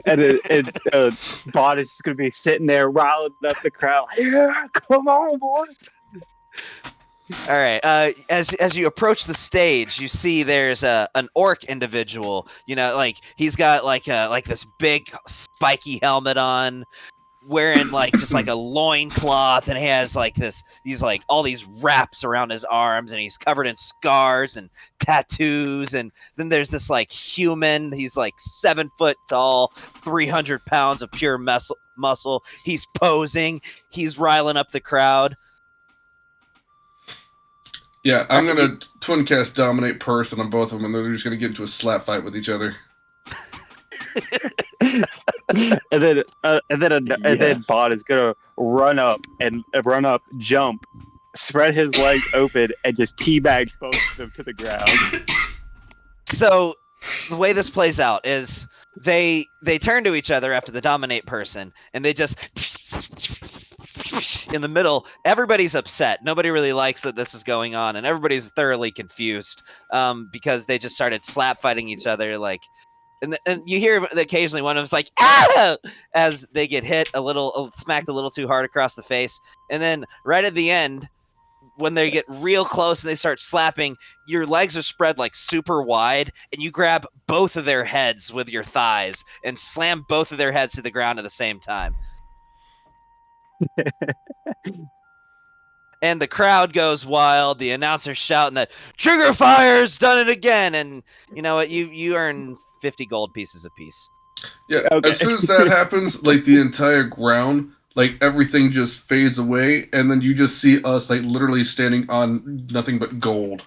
and Bot is just gonna be sitting there riling up the crowd. Yeah, come on, boy. All right. As you approach the stage, you see there's an orc individual. You know, like he's got like this big spiky helmet on, wearing like just like a loincloth, and he has like these like all these wraps around his arms, and he's covered in scars and tattoos. And then there's this like human. He's like 7 foot tall, 300 pounds of pure muscle. He's posing. He's riling up the crowd. Yeah, I'm going to twin cast Dominate Person on both of them, and they're just going to get into a slap fight with each other. and then Bot is gonna run up, jump, spread his legs open, and just teabag both of them to the ground. So the way this plays out is they turn to each other after the Dominate Person, and they just in the middle. Everybody's upset. Nobody really likes that this is going on, and everybody's thoroughly confused because they just started slap fighting each other. Like, and you hear occasionally one of them's like, "Ah!" as they get hit smacked a little too hard across the face, and then right at the end, when they get real close and they start slapping, your legs are spread like super wide, and you grab both of their heads with your thighs and slam both of their heads to the ground at the same time. And the crowd goes wild. The announcer's shouting that Triggerfire's done it again, and you know what? You earn 50 gold pieces apiece. Yeah, Okay. as soon as that happens, like the entire ground, like everything just fades away, and then you just see us like literally standing on nothing but gold.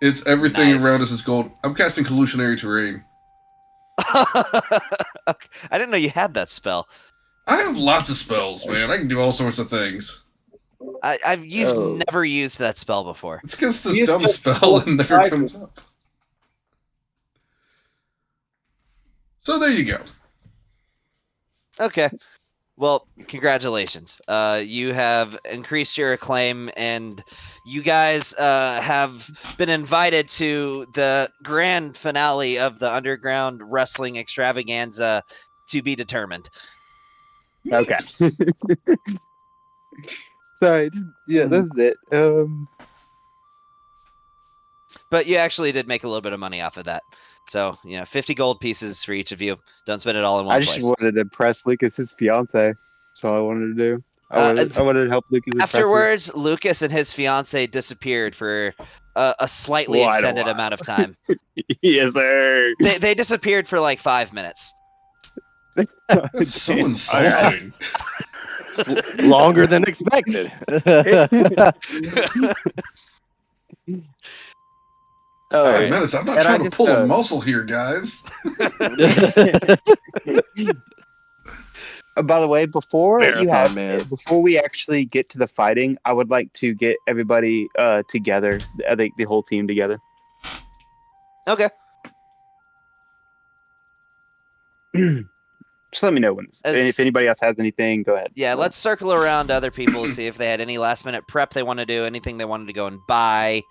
It's everything Nice. around us is gold. I'm casting Hallucinatory Terrain. Okay. I didn't know you had that spell. I have lots of spells, man. I can do all sorts of things. You've never used that spell before. It's because the Use dumb just spell full and never cycle. comes up. So there you go. Okay. Well, congratulations. You have increased your acclaim, and you guys have been invited to the grand finale of the Underground Wrestling Extravaganza to be determined. Okay. Sorry. Yeah, that's it. But you actually did make a little bit of money off of that. So, 50 gold pieces for each of you. Don't spend it all in one I just place. wanted to impress Lucas's fiance. That's all I wanted to do. I wanted to help Lucas. impress her. Afterwards, Lucas and his fiance disappeared for a slightly Quite a extended while. amount of time. Yes, sir. They disappeared for like 5 minutes. That's so insulting. Longer than expected. Oh, Hey, Menace, I'm not And I trying to just, pull a muscle here, guys. by the way, before Marathon, before we actually get to the fighting, I would like to get everybody together. I think the whole team together. Okay. Just let me know when. If anybody else has anything, go ahead. Yeah, let's circle around to other people to see if they had any last minute prep they want to do, anything they wanted to go and buy,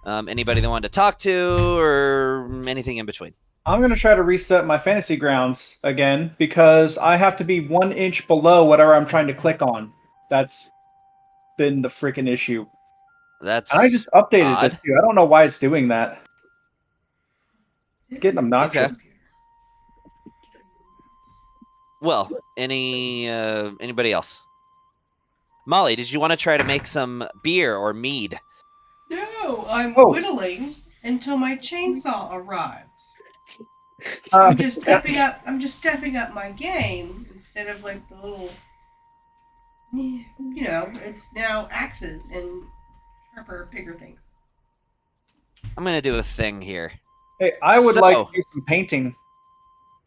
anybody they wanted to talk to, or anything in between. I'm going to try to reset my fantasy grounds again because I have to be 1 inch below whatever I'm trying to click on. That's been the freaking issue. That's And I just updated odd. this too. I don't know why it's doing that. It's getting obnoxious. Okay. Well, anybody else? Molly, did you want to try to make some beer or mead? No, I'm Oh. whittling until my chainsaw arrives. Uh, I'm just stepping up. I'm just stepping up my game instead of like the little. It's now axes and sharper, bigger things. I'm gonna do a thing here. Hey, I would So- like to do some painting.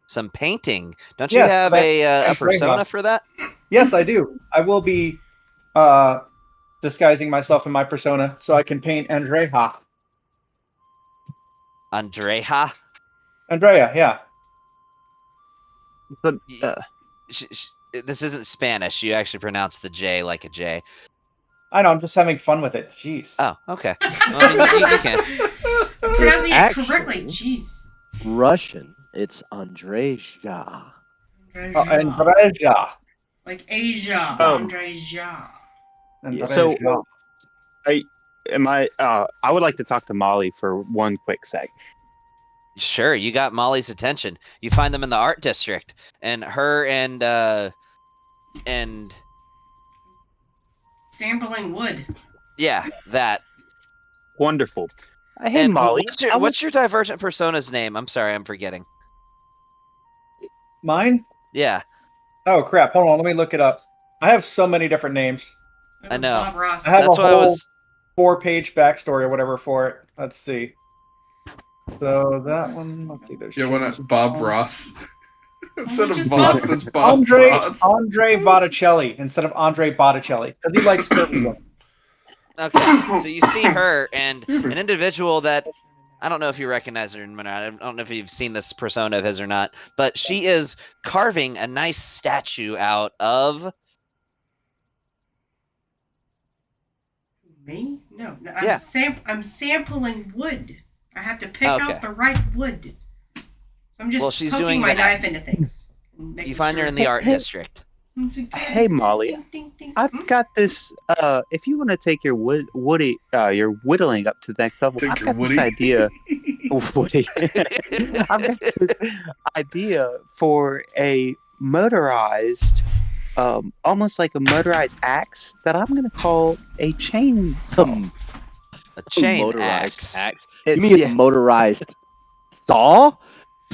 Some painting. Don't you Yes, have that- a that's very persona hot. for that? Yes, I do. I will be disguising myself in my persona so I can paint Andrea. Andrea? Andrea, yeah. But This isn't Spanish. You actually pronounce the J like a J. I know, I'm just having fun with it. Jeez. Oh, okay. Well, I mean, you can. Pronouncing it Actually- correctly. Jeez. Russian, it's Andreja. Andrea. Like Asia. Um, Andreja. Andrea. So- I would like to talk to Molly for one quick sec. Sure, you got Molly's attention. You find them in the art district, and her and Sampling wood. yeah, that. Wonderful. Hey, And Molly. what's your divergent persona's name? I'm sorry, I'm forgetting. Mine? Yeah, Oh crap! Hold on, let me look it up. I have so many different names. I know. Bob Ross. I have That's a why I whole was. 4-page backstory or whatever for it. Let's see. So that one, let's see. There's Yeah, why not Bob Ross? Instead of just Boss, Bob- that's Bob Andre Ross. Andre Botticelli instead of Andre Botticelli because he likes curvy women. Okay, so you see her and an individual that I don't know if you recognize her or not. I don't know if you've seen this persona of his or not, but she is carving a nice statue out of. Me? No. Yeah. I'm sampling wood. I have to pick Okay. out the right wood. So I'm just Well, she's poking doing my that. knife into things. and making You find her sure- in the art Hey. district. Hey, Molly. Ding, ding, ding. I've got this. If you want to take your your whittling up to the next level, Take I've your got Woody. this idea. Woody. I've got this idea for a motorized, almost like a motorized axe that I'm gonna call a chainsaw. Some A chain motorized axe. It- You mean yeah, a motorized saw?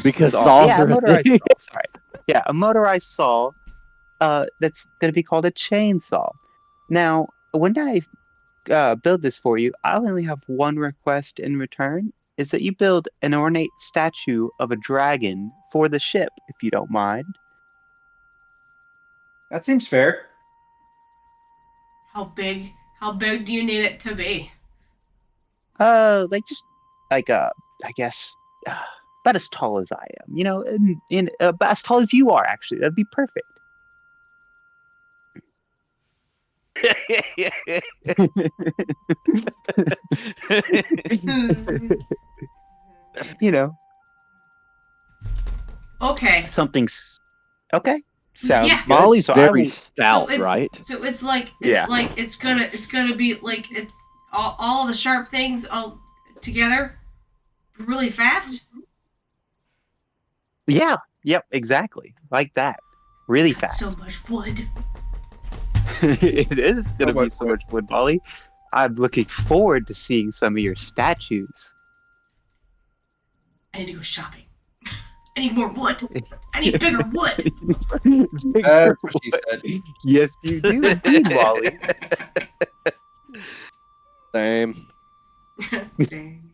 Because saw. saws Yeah, a are a motorized thing. saw. Sorry. Yeah, a motorized saw. That's gonna be called a chainsaw. Now, when I build this for you, I'll only have one request in return: is that you build an ornate statue of a dragon for the ship, if you don't mind. That seems fair. How big? How big do you need it to be? I guess, about as tall as I am. You know, about as tall as you are. Actually, that'd be perfect. You know, Okay. something's okay. Sounds Yeah. good. Molly's So I very will- stout, so it's, right? So it's like Yeah. it's gonna be like it's all the sharp things all together, really fast. Yeah. Yep. Exactly. Like that. Really That's fast. so much wood. It is going to be much so wood. much wood, Molly. I'm looking forward to seeing some of your statues. I need to go shopping. I need more wood. I need bigger wood. That's what she said. Yes, you do indeed, Molly. Same. Dang.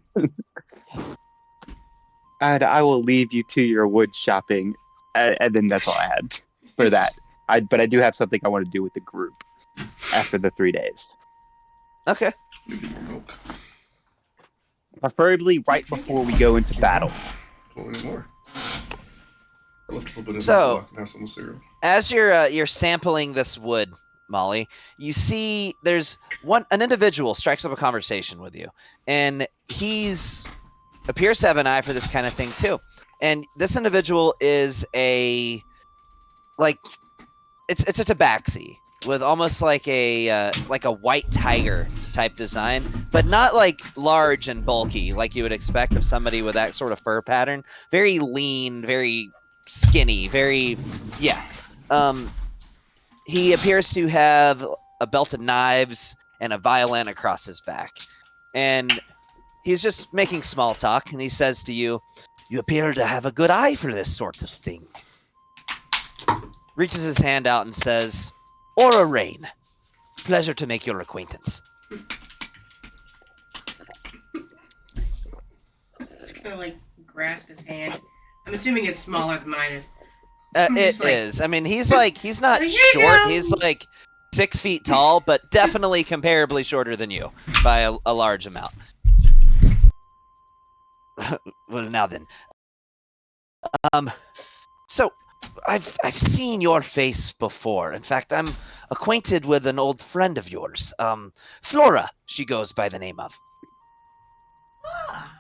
And I will leave you to your wood shopping, and then that's all I had for that. But I do have something I want to do with the group after the 3 days, Okay. Maybe more milk. preferably right before we go into battle. Don't anymore. I left a little bit in So- there so I can have some cereal. As you're sampling this wood, Molly, you see there's an individual strikes up a conversation with you, and he's appears to have an eye for this kind of thing too. And this individual is a it's a tabaxi with almost like a white tiger type design, but not like large and bulky like you would expect of somebody with that sort of fur pattern. Very lean, very skinny, very he appears to have a belt of knives and a violin across his back. And he's just making small talk, and he says to you, "You appear to have a good eye for this sort of thing." Reaches his hand out and says, "Aura Rain, pleasure to make your acquaintance." Just gonna like grasp his hand. I'm assuming it's smaller than mine is. It is. I mean, he's not Here you short. go. He's like 6 feet tall, but definitely comparably shorter than you by a large amount. Well, now then. So I've seen your face before. In fact, I'm acquainted with an old friend of yours. Flora, she goes by the name of. Ah,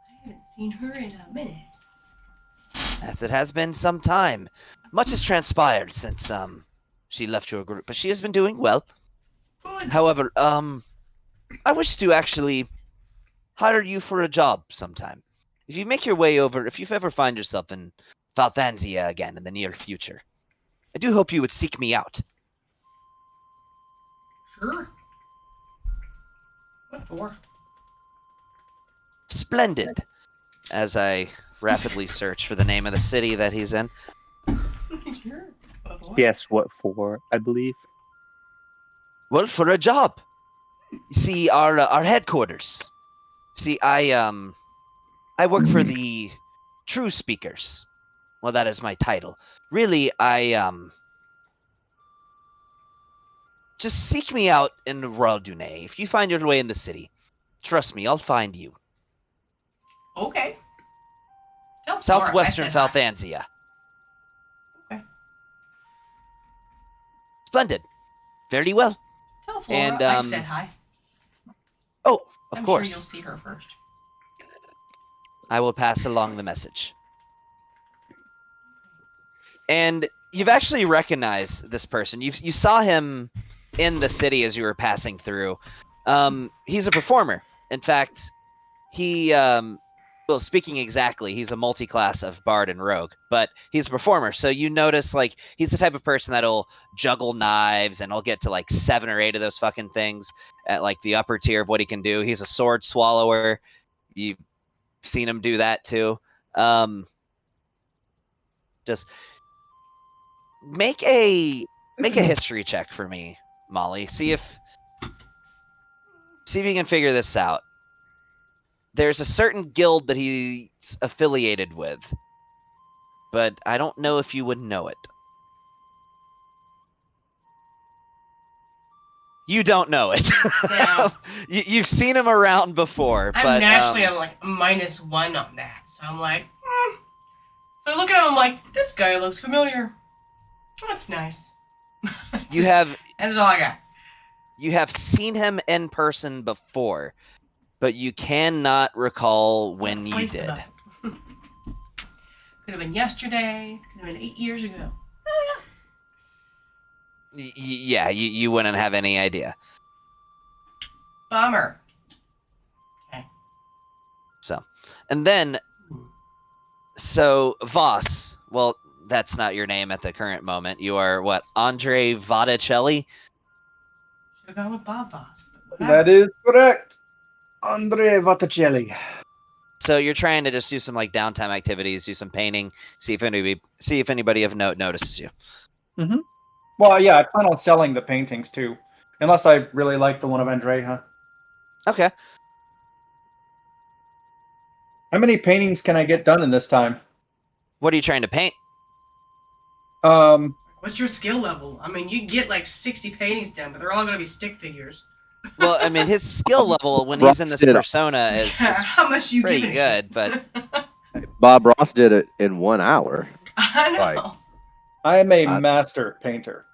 I haven't seen her in a minute. As it has been some time. Much has transpired since she left your group, but she has been doing well. Good. However, I wish to actually hire you for a job sometime. If you make your way over, if you ever find yourself in Valthansia again in the near future, I do hope you would seek me out. Sure. What for? Splendid. As I rapidly search for the name of the city that he's in. Sure. But what? Yes, what for, I believe. Well, for a job. You see, our headquarters. See, I work for the True Speakers. Well, that is my title. Really, just seek me out in Raldune. If you find your way in the city, trust me, I'll find you. Okay. Tell Flora I Southwestern said hi. Valthansia. Okay. Splendid. Very well. Tell Flora And, I said hi. Oh, of I'm course. sure you'll see her first. I will pass along the message. And you've actually recognized this person. You saw him in the city as you were passing through. He's a performer. In fact, he, well, speaking exactly, he's a multi-class of Bard and Rogue, but he's a performer. So you notice, like, he's the type of person that'll juggle knives, and he'll get to, like, 7 or 8 of those fucking things at, like, the upper tier of what he can do. He's a sword swallower. You've seen him do that, too. Just make a history check for me, Molly. See if you can figure this out. There's a certain guild that he's affiliated with, but I don't know if you would know it. You don't know it. No. You've seen him around before, I'm but naturally I'm like -1 on that, so I'm like, So I look at him, I'm like, this guy looks familiar. That's nice. That's all I got. You have seen him in person before, but you cannot recall when you Placed did. about it. Could have been yesterday. Could have been 8 years ago. Yeah, you wouldn't have any idea. Bummer. Okay. So, and then, so Voss, well, that's not your name at the current moment. You are what, Andre Vaticelli? Should have gone with Bob Voss. That is correct. Andre Vaticelli. So you're trying to just do some like downtime activities, do some painting, see if anybody of note notices you. Mm-hmm. Well, yeah, I plan on selling the paintings too, unless I really like the one of Andrea. Okay. How many paintings can I get done in this time? What are you trying to paint? What's your skill level? I mean, you can get like 60 paintings done, but they're all going to be stick figures. Well, I mean, his skill level when he's in this persona is How much you pretty giving good, but Bob Ross did it in 1 hour. I know. Like, I am a master painter.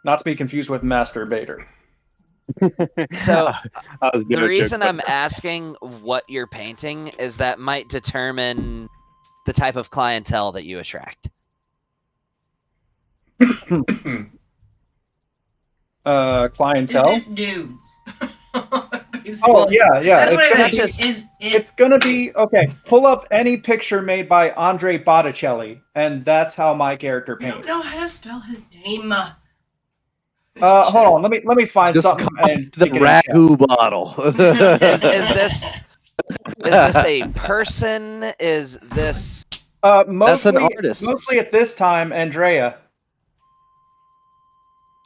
Not to be confused with masturbator. So, I was the gonna reason joke I'm about asking what you're painting is that might determine the type of clientele that you attract. Is Clientele. it dudes? Oh yeah, yeah. That's what It's I gonna think. be. Is It's gonna be okay. Pull up any picture made by Andre Botticelli, and that's how my character I don't paints. know how to spell his name. Hold on. Let me find Just something and the link it in chat. ragu bottle. Is this a person? Is this That's an Mostly, artist, mostly at this time, Andrea.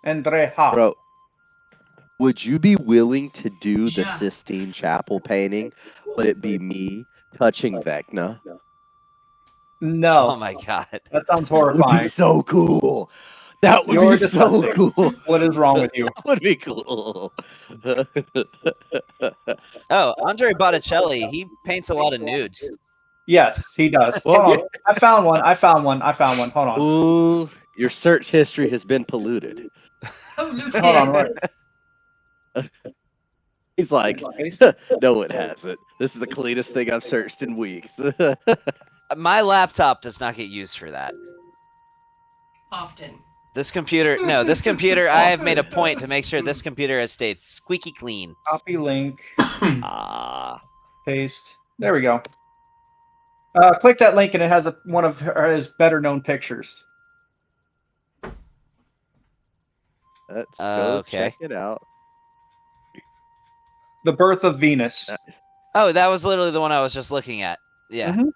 Andrea. bro. Would you be willing to do the Yeah. Sistine Chapel painting, but it be me touching Vecna? No, oh my god. that sounds That would be horrifying. so cool. That would You're be so disgusting. cool. What is wrong with you? That would be cool. Oh, Andre Botticelli, he paints a lot of nudes. Yes, he does. Well, Hold on. I found one. Hold on. Ooh, your search history has been polluted. Oh, Lieutenant. Hold on. Wait. He's like, Paste. no, it hasn't. This is the cleanest thing I've searched in weeks. My laptop does not get used for that. Often. This computer, I have made a point to make sure this computer has stayed squeaky clean. Copy link. Ah, Paste. There we go. Click that link and it has one of his better known pictures. let's go Okay. check it out. The Birth of Venus. Nice. Oh, that was literally the one I was just looking at. Yeah. Mhm.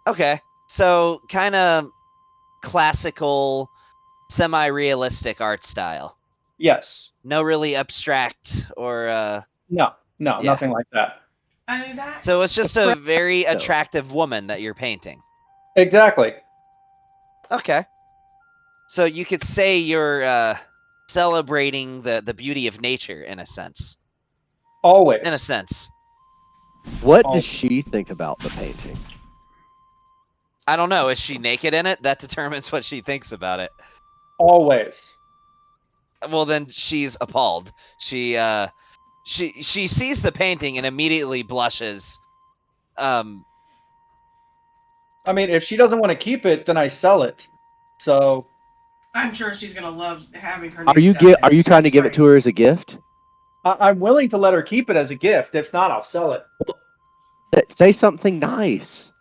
Okay. So, kind of classical, semi-realistic art style. Yes. No really abstract or No, Yeah. nothing like that. That. so it's just a very attractive woman that you're painting. Exactly. Okay. So you could say you're celebrating the beauty of nature in a sense. Always. In a sense. What Oh. does she think about the painting? I don't know. Is she naked in it? That determines what she thinks about it. Always. Well, then she's appalled. She sees the painting and immediately blushes. I mean, if she doesn't want to keep it, then I sell it. So I'm sure she's gonna love having her. Are you trying to give it to her as a gift? I'm willing to let her keep it as a gift. If not, I'll sell it. Say something nice.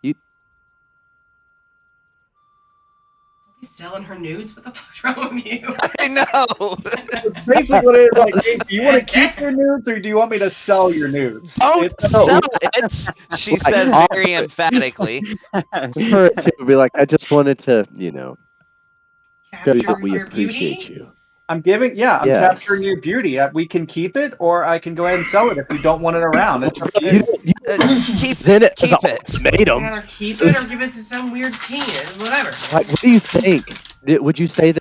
He's selling her nudes. What the fuck's wrong with you? I know. It's basically what it is. Like, hey, do you want to keep your nudes or do you want me to sell your nudes? Oh, It's- sell it! She says very emphatically. Her to be like, I just wanted to, show you Capture that we your appreciate beauty. you. I'm giving, I'm Yes. capturing your beauty. We can keep it, or I can go ahead and sell it if you don't want it around. It's up to you. Keep Send it as keep an it. ultimatum. Either keep it or give it to some weird teen. Whatever. Like, what do you think? Would you say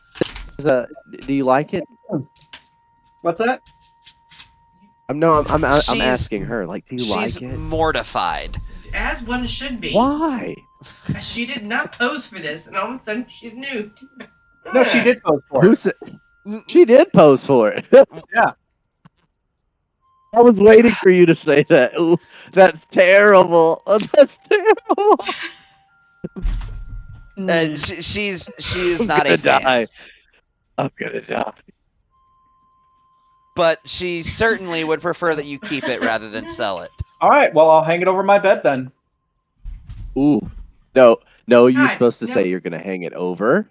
that? Do you like it? What's that? I'm She's- asking her. Like, do you She's like it? mortified. As one should be. Why? She did not pose for this, and all of a sudden she's nude. No, she did post for Who it. said? She did pose for it. Yeah. I was waiting for you to say that. Ooh, that's terrible. Oh, that's terrible. She is I'm not gonna a fan, die. I'm gonna die. but she certainly would prefer that you keep it rather than sell it. All right. Well, I'll hang it over my bed then. Ooh, no, you're God, supposed to no. say you're gonna hang it over.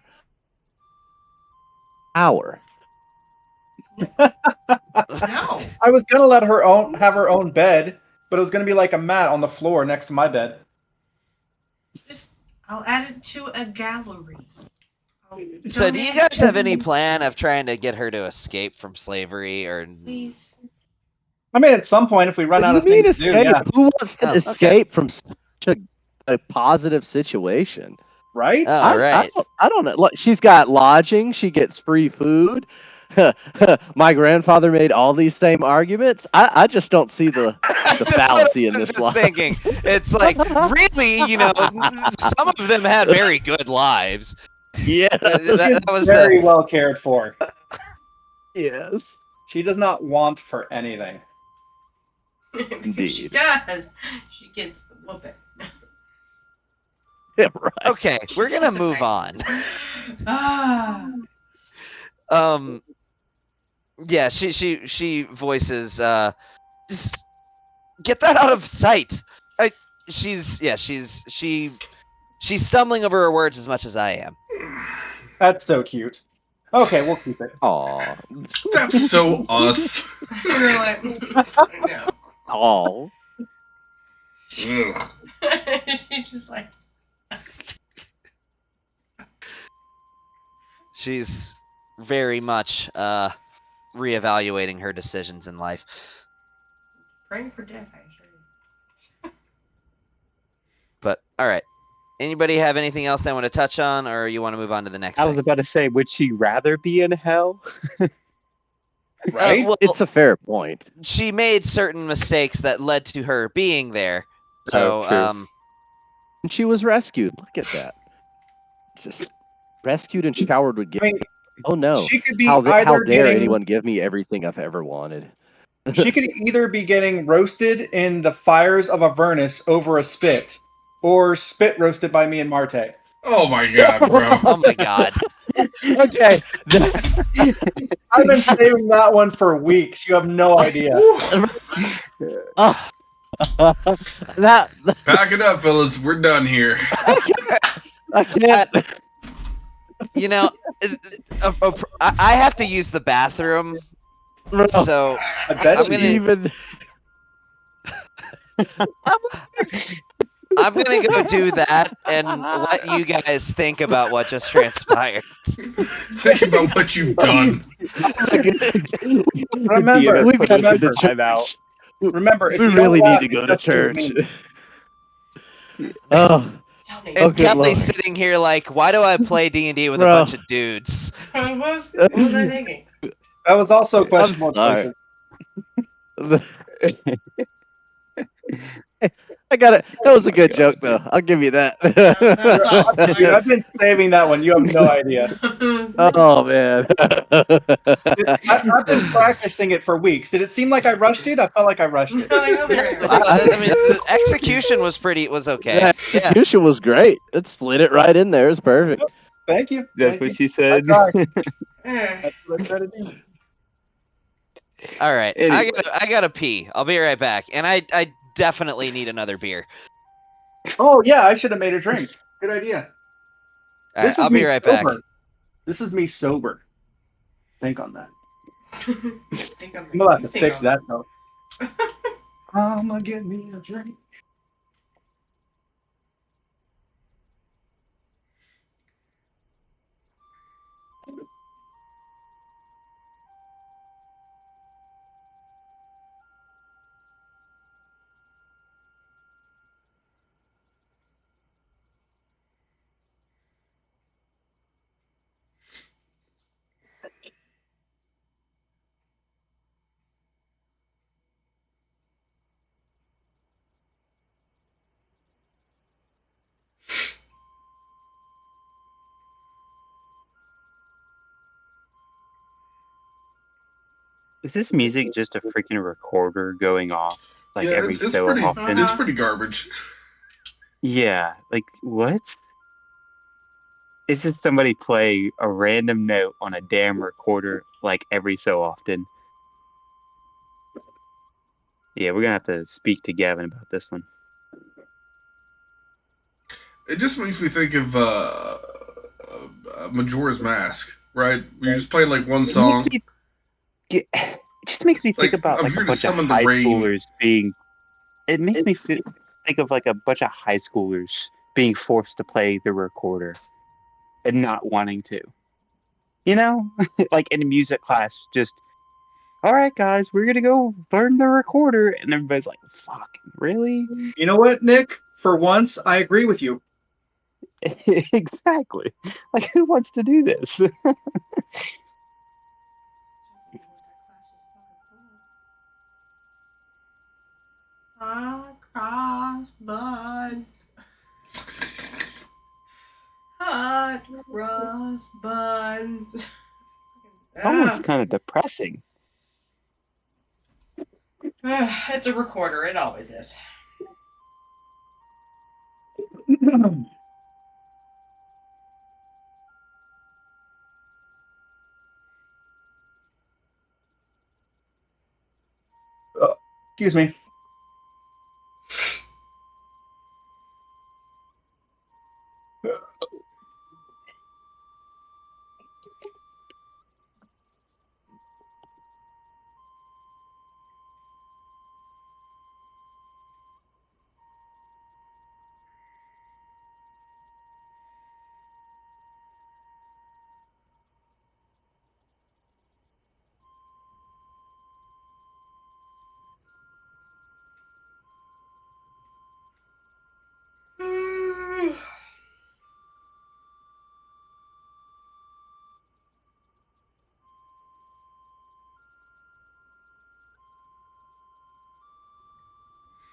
Hour. No. I was gonna let her have her own bed, but it was gonna be like a mat on the floor next to my bed. I'll add it to a gallery. So, do you guys have any plan of trying to get her to escape from slavery, or Please. I mean, at some point, if we run What out do of you mean things to do, escape? yeah, Who wants to Oh, okay. escape from such a positive situation? right? Oh, right. I don't know. Look, she's got lodging. She gets free food. My grandfather made all these same arguments. I just don't see the That's what fallacy I in was this just line. thinking. It's like, really, some of them had very good lives. Yeah. That was very the well cared for. Yes. She does not want for anything. Because she Indeed. does. She gets the whooping. Yeah, right. okay. We're gonna That's a move thing. on. Ah. Yeah, she voices just get that out of sight. She's stumbling over her words as much as I am. That's so cute. Okay, we'll keep it. Aw. That's so us. We're like, no. Aw. Ugh. She's just like, She's very much reevaluating her decisions in life. praying for death, I assure you. But all right. Anybody have anything else they want to touch on, or you want to move on to the next I was thing? about to say, would she rather be in hell? Right? Well, It's a fair point. she made certain mistakes that led to her being there. So, Oh, true. And she was rescued. Look at that. Just rescued and showered with I gifts. mean, Oh no. she could be How either dare getting anyone give me everything I've ever wanted? she could either be getting roasted in the fires of Avernus over a spit, or spit roasted by me and Marte. Oh my god, bro. oh my god. Okay. I've been saving that one for weeks. You have no idea. Oh. that Pack it up, fellas. We're done here. I can't. You know, I have to use the bathroom, so I bet I'm you gonna- did. even. I'm gonna go do that and let you guys think about what just transpired. Think about what you've done. Remember, we gotta go to remember, church. Remember, if We you really don't need laugh, to go it's to just church. me. Oh, Tell me. And Okay, Kelly's Lord. sitting here like, why do I play D&D with a Bro. bunch of dudes? What was I thinking? That was also questionable sorry. choices. I got it. That was a good joke, though. I'll give you that. That's all. Dude, I've been saving that one. You have no idea. Oh man. I've been practicing it for weeks. Did it seem like I rushed it? I felt like I rushed it. I mean, the execution was okay. The execution was great. It slid it right in there. It's perfect. Thank you. That's Thank what you. she said. That's what I tried to do. All right, Anyway. I gotta pee. I'll be right back, and I definitely need another beer. Oh yeah, I should have made a drink. Good idea. All right, I'll be right back. This is me sober. Think on that. Think I'm about to think fix on that though. I'ma get me a drink. Is this music just a freaking recorder going off like Yeah, every it's so pretty. often? It's pretty garbage. Yeah, like what? Is it somebody play a random note on a damn recorder like every so often? Yeah, we're gonna have to speak to Gavin about this one. It just makes me think of Majora's Mask, right? We just play like one song. It just makes me think Like, about I'm like here a to bunch of summon the high rain. schoolers being. It makes me think of like a bunch of high schoolers being forced to play the recorder and not wanting to. You know, like in a music class, just all right, guys, we're gonna go learn the recorder, and everybody's like, "Fuck, really?" You know what, Nick? For once, I agree with you. Exactly. Like, who wants to do this? Cross buds. Hot cross It's almost kind of depressing. It's a recorder. It always is. Excuse me.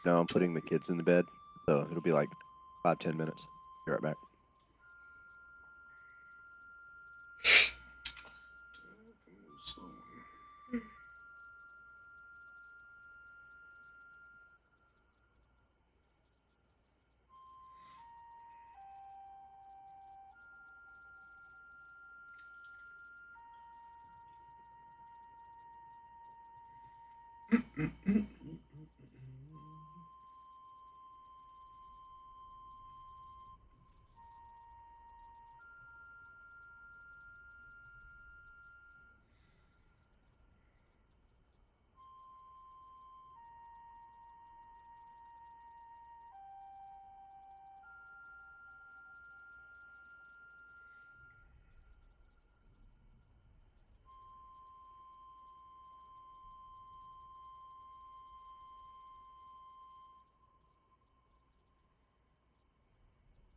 No, I'm putting the kids in the bed, so it'll be like 5-10 minutes. Be right back.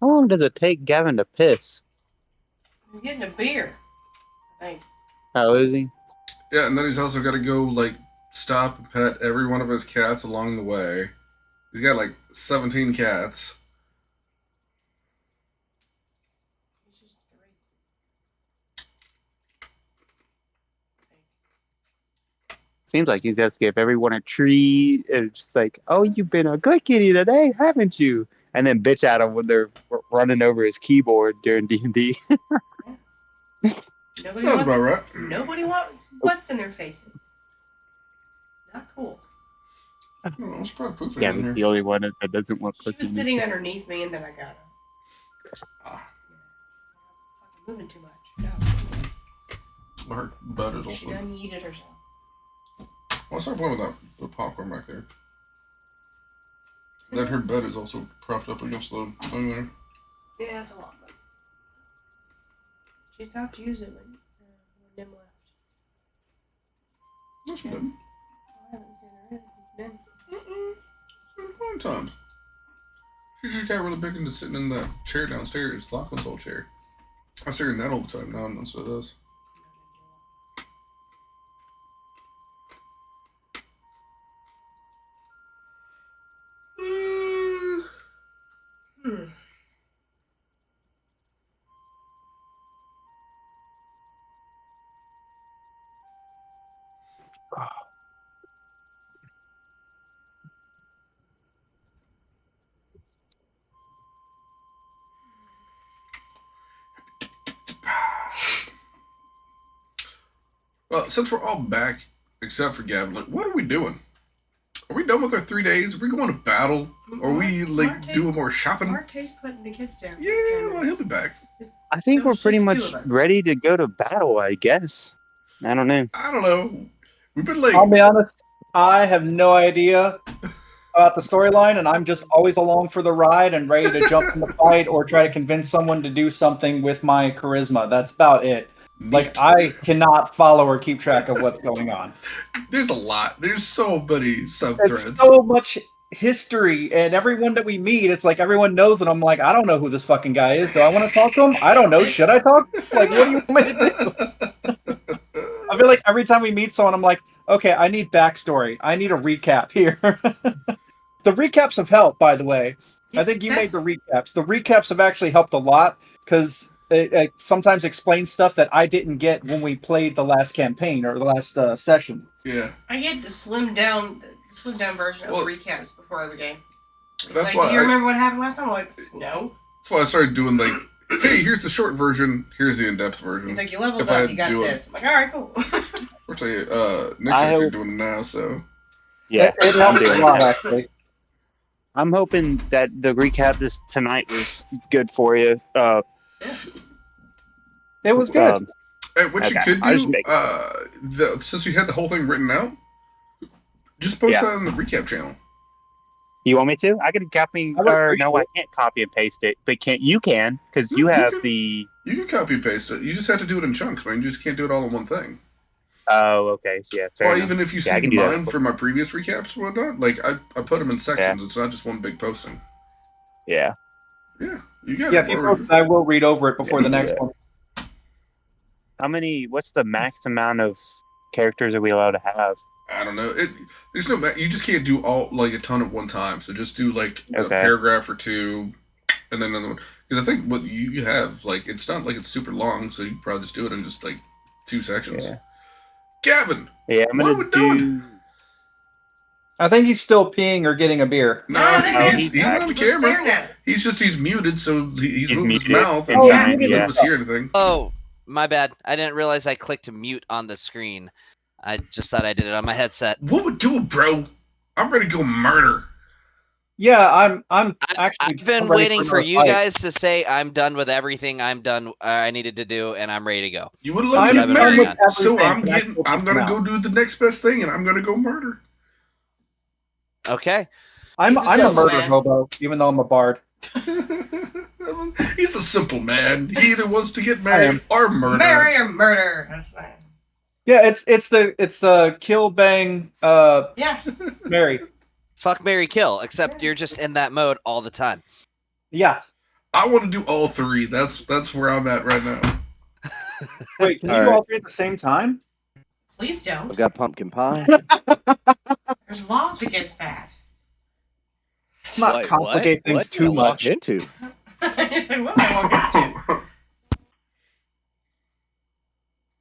How long does it take Gavin to piss? I'm getting a beer. Like, How is he? Yeah, and then he's also got to go, like, stop and pet every one of his cats along the way. He's got, like, 17 cats. it's just 3. Seems like he's just give everyone a treat. And it's just like, oh, you've been a good kitty today, haven't you? And then bitch at him when they're running over his keyboard during D&D. Nobody Sounds wants, about right. nobody wants butts in their faces. Not cool. I don't know, it's probably pooping in Gavin's here. the only one that doesn't want She pussy. was sitting underneath me, and then I got her. Ah, Fucking moving too much. No. her butt is She also... done yeeted herself. Well, start playing with the popcorn back there. That her bed is also propped up against the thing there. Yeah, that's a lot. But she stopped using it when Nim left. No, she didn't. I haven't seen her in since then. It's been a long time. She just got really big into sitting in that chair downstairs, Lachlan's old chair. I see her in that all the time now instead of this. Hmm. Well, since we're all back, except for Gavin, like, what are we doing? Are we done with our 3 days? Are we going to battle? Or are we, like, Marte- doing more shopping? Marte's putting the kids down. Yeah, well, he'll be back. I think So we're it's pretty just the much two of us. ready to go to battle, I guess. I don't know. I don't know. We've been, like... I'll be honest, I have no idea about the storyline, and I'm just always along for the ride and ready to jump in the fight or try to convince someone to do something with my charisma. That's about it. Like, I cannot follow or keep track of what's going on. There's a lot. There's so many sub It's threads. so much history, and everyone that we meet, it's like everyone knows, and I'm like, I don't know who this fucking guy is. Do I want to talk to him? I don't know. Should I talk? Like, what do you want me to do? I feel like every time we meet someone, I'm like, okay, I need backstory. I need a recap here. The recaps have helped, by the way. I think you made the recaps. The recaps have actually helped a lot because sometimes explains stuff that I didn't get when we played the last campaign or the last session. Yeah. I get the slimmed down version of Well, recaps before every game. It's that's like, why do you I- remember what happened last time? I'm like, no. That's why I started doing like, hey, here's the short version, here's the in-depth version. It's like, you leveled If I up, you got do it- this. I'm like, alright, cool. Fortunately, Nick's I actually hope- doing it now, so Yeah, It I'm helps a doing lot, that. actually. I'm hoping that the recap this tonight was good for you. It was good. Hey, what you Okay, could I just do, make- since you had the whole thing written out, just post Yeah. that on the recap channel. You want me to? I can copy, I would or no, I appreciate can't copy and paste it. But you can, because No, you you have can. the. You can copy and paste it. You just have to do it in chunks, man. You just can't do it all in one thing. Oh, okay, yeah. That's Fair why enough. even if you Yeah, I see can do that. mine for my previous recaps and whatnot, like I put them in sections. It's not just one big posting. Yeah. Yeah, you got Yeah, it. if you Or- post, I will read over it before the next Yeah. one. How many? What's the max amount of characters are we allowed to have? I don't know. There's no. You just can't do all like a ton at one time. So just do like a Okay. paragraph or two, and then another one. Because I think what you have, like, it's not like it's super long, so you can probably just do it in just like 2 sections. Yeah. Gavin, Yeah, I'm What are gonna we do. doing? I think he's still peeing or getting a beer. no, I think he's he's on the Just staring camera. at it. He's muted, so he's moving his muted mouth and and trying, none yeah. of us hear anything. Oh, my bad. I didn't realize I clicked mute on the screen. I just thought I did it on my headset. What would do it, bro? I'm ready to go murder. Yeah, I'm actually. I've been I'm ready waiting for another you fight. guys to say I'm done with everything I needed to do, and I'm ready to go. You would let me I'm get done married, with so everything, but I'm gonna go do the next best thing, and I'm gonna go murder. Okay. I'm He's a a simple murder man. hobo, even though I'm a bard. He's a simple man. He either wants to get I married am. or murder. Marry or murder. That's fine. Yeah, it's the kill bang Yeah. Mary. Fuck, Mary, kill. Except you're just in that mode all the time. Yeah. I want to do all three. That's where I'm at right now. Wait, can you All do all right. three at the same time? Please don't. I've got pumpkin pie. There's laws against that. Let's not Wait, complicate what? things What did I too walk much. into? It's like, what do I walk into?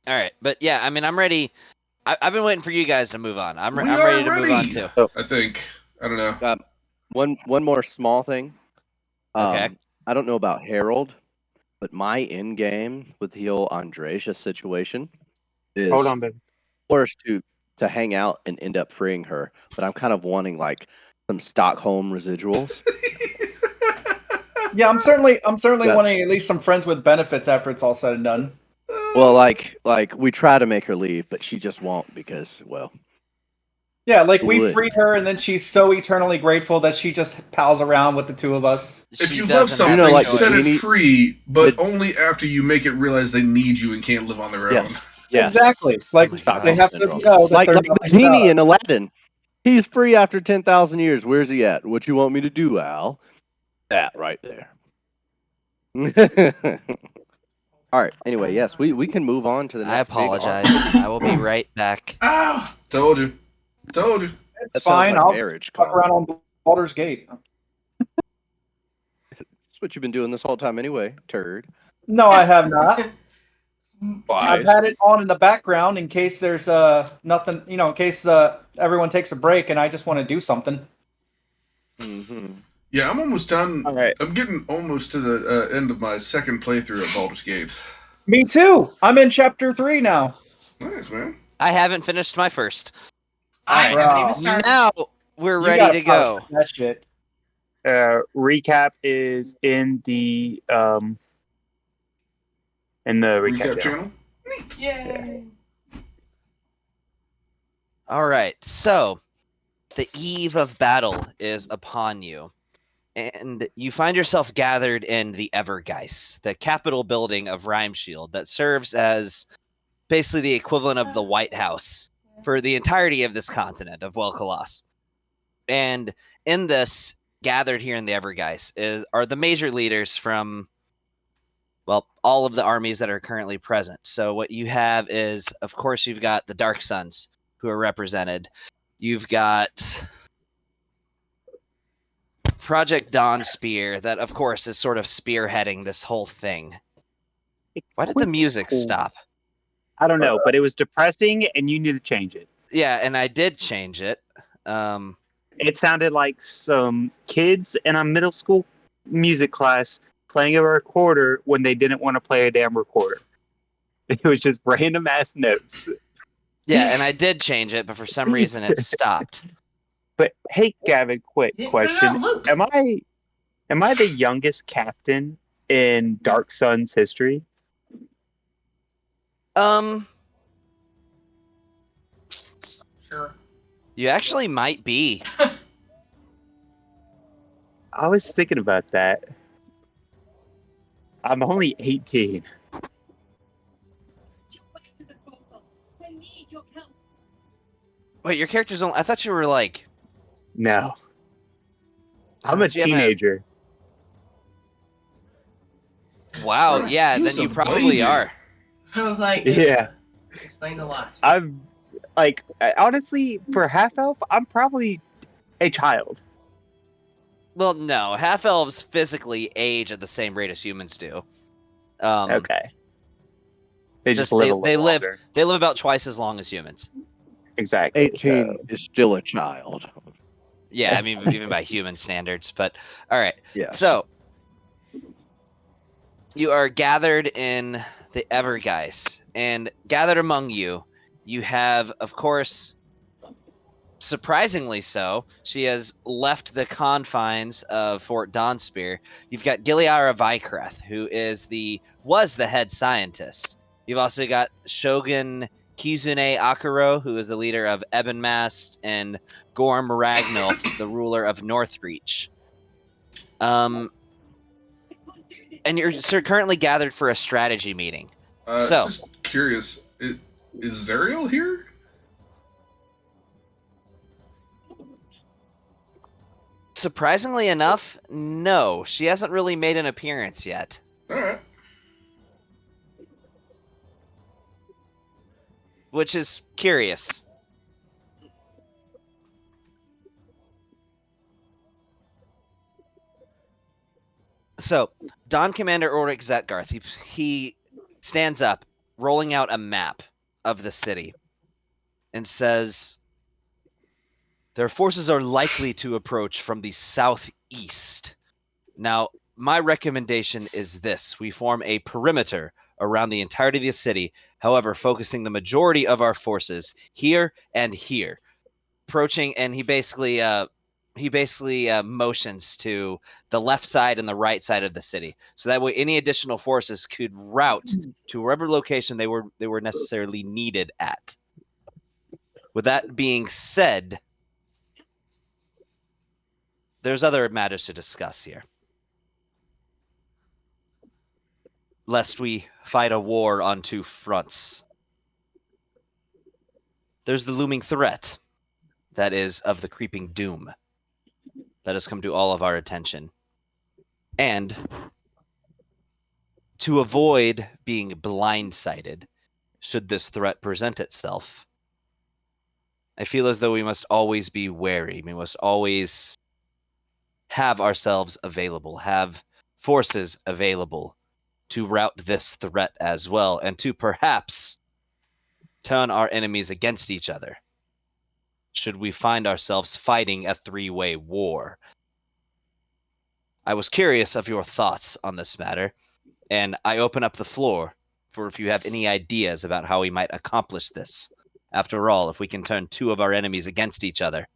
All right, but yeah, I mean, I'm ready. I've been waiting for you guys to move on. I'm We ready are to move on ready. too. I think. I don't know. One more small thing. Okay. I don't know about Harold, but my end game with the whole Andreja situation is Hold on, baby. course to hang out and end up freeing her, but I'm kind of wanting like some Stockholm residuals. Yeah, I'm certainly Yeah. wanting at least some friends with benefits after it's all said and done. Well, like we try to make her leave, but she just won't because, well, Yeah, like we Would. freed her, and then she's so eternally grateful that she just pals around with the two of us. If She you love doesn't something, have a like, set choice. it free, but It- only after you make it realize they need you and can't live on their own. yes. Exactly. Like Oh my they God. have to Syndrome. know that Like they're the nothing genie without in Aladdin. He's free after 10,000 years. Where's he at? What you want me to do, Al? That right there. All right. Anyway, yes, we can move on to the next. I big apologize. arc. I will be right back. Oh, Told you. Told you. It's That sounds fine. like I'll marriage. fuck Colin. around on Baldur's Gate. That's what you've been doing this whole time anyway, turd. No, I have not. Why? I've had it on in the background in case there's nothing, in case everyone takes a break and I just want to do something. Mm-hmm. Yeah, I'm almost done. All right. I'm getting almost to the end of my second playthrough at Baldur's Gate. Me too. I'm in chapter 3 now. Nice, man. I haven't finished my first. I Alright. haven't even started. Now we're You ready gotta to go. power that shit. Recap is in the recap channel. channel. Yay. All right. So, the eve of battle is upon you, and you find yourself gathered in the Evergeist, the capital building of Rymeshield that serves as basically the equivalent of the White House for the entirety of this continent of Wel'Kalas. And in this, gathered here in the Evergeist are the major leaders from, well, all of the armies that are currently present. So what you have is, of course, you've got the Dark Suns who are represented. You've got Project Dawn Spear that, of course, is sort of spearheading this whole thing. Why did the music stop? I don't know, but it was depressing, and you need to change it. Yeah, and I did change it. It sounded like some kids in a middle school music class playing a recorder when they didn't want to play a damn recorder. It was just random ass notes. Yeah, and I did change it, but for some reason it stopped. But hey, Gavin, quick You didn't put it question: on loop. am I the youngest captain in Dark Sun's history? Sure. You actually might be. I was thinking about that. I'm only 18. Wait, your character's only. I thought you were like. No, I'm I a thought you have teenager. Wow, yeah, He then was you a probably baby. are. I was like, Yeah, explains a lot. I'm like honestly for half elf, I'm probably a child. Well, no, half elves physically age at the same rate as humans do. Okay, they just Just live they, a little they live longer. they live about twice as long as humans. Exactly. 18 is still a child. Yeah, I mean even by human standards. But all right, Yeah. so you are gathered in the Evergeist, and gathered among you, you have, of course, surprisingly so, she has left the confines of Fort Dawnspear. You've got Giliara Vykreth, who was the head scientist. You've also got Shogun Kizune Akuro, who is the leader of Ebonmast, and Gorm Ragnulf, the ruler of Northreach. And you're currently gathered for a strategy meeting. So, Just curious, is Zariel here? surprisingly enough, no, she hasn't really made an appearance yet. All right. Which is curious. So, Don Commander Ulrich Zetgarth, he stands up, rolling out a map of the city, and says, their forces are likely to approach from the southeast. Now, my recommendation is this. We form a perimeter around the entirety of the city, however, focusing the majority of our forces here and here. Approaching, and he basically motions to the left side and the right side of the city, so that way any additional forces could route to wherever location they were necessarily needed at. With that being said, there's other matters to discuss here, lest we fight a war on two fronts. There's the looming threat, that is, of the creeping doom that has come to all of our attention. And to avoid being blindsided, should this threat present itself, I feel as though we must always be wary. We must always have ourselves available, have forces available to route this threat as well, and to perhaps turn our enemies against each other, should we find ourselves fighting a three-way war. I was curious of your thoughts on this matter, and I open up the floor for if you have any ideas about how we might accomplish this. After all, if we can turn two of our enemies against each other,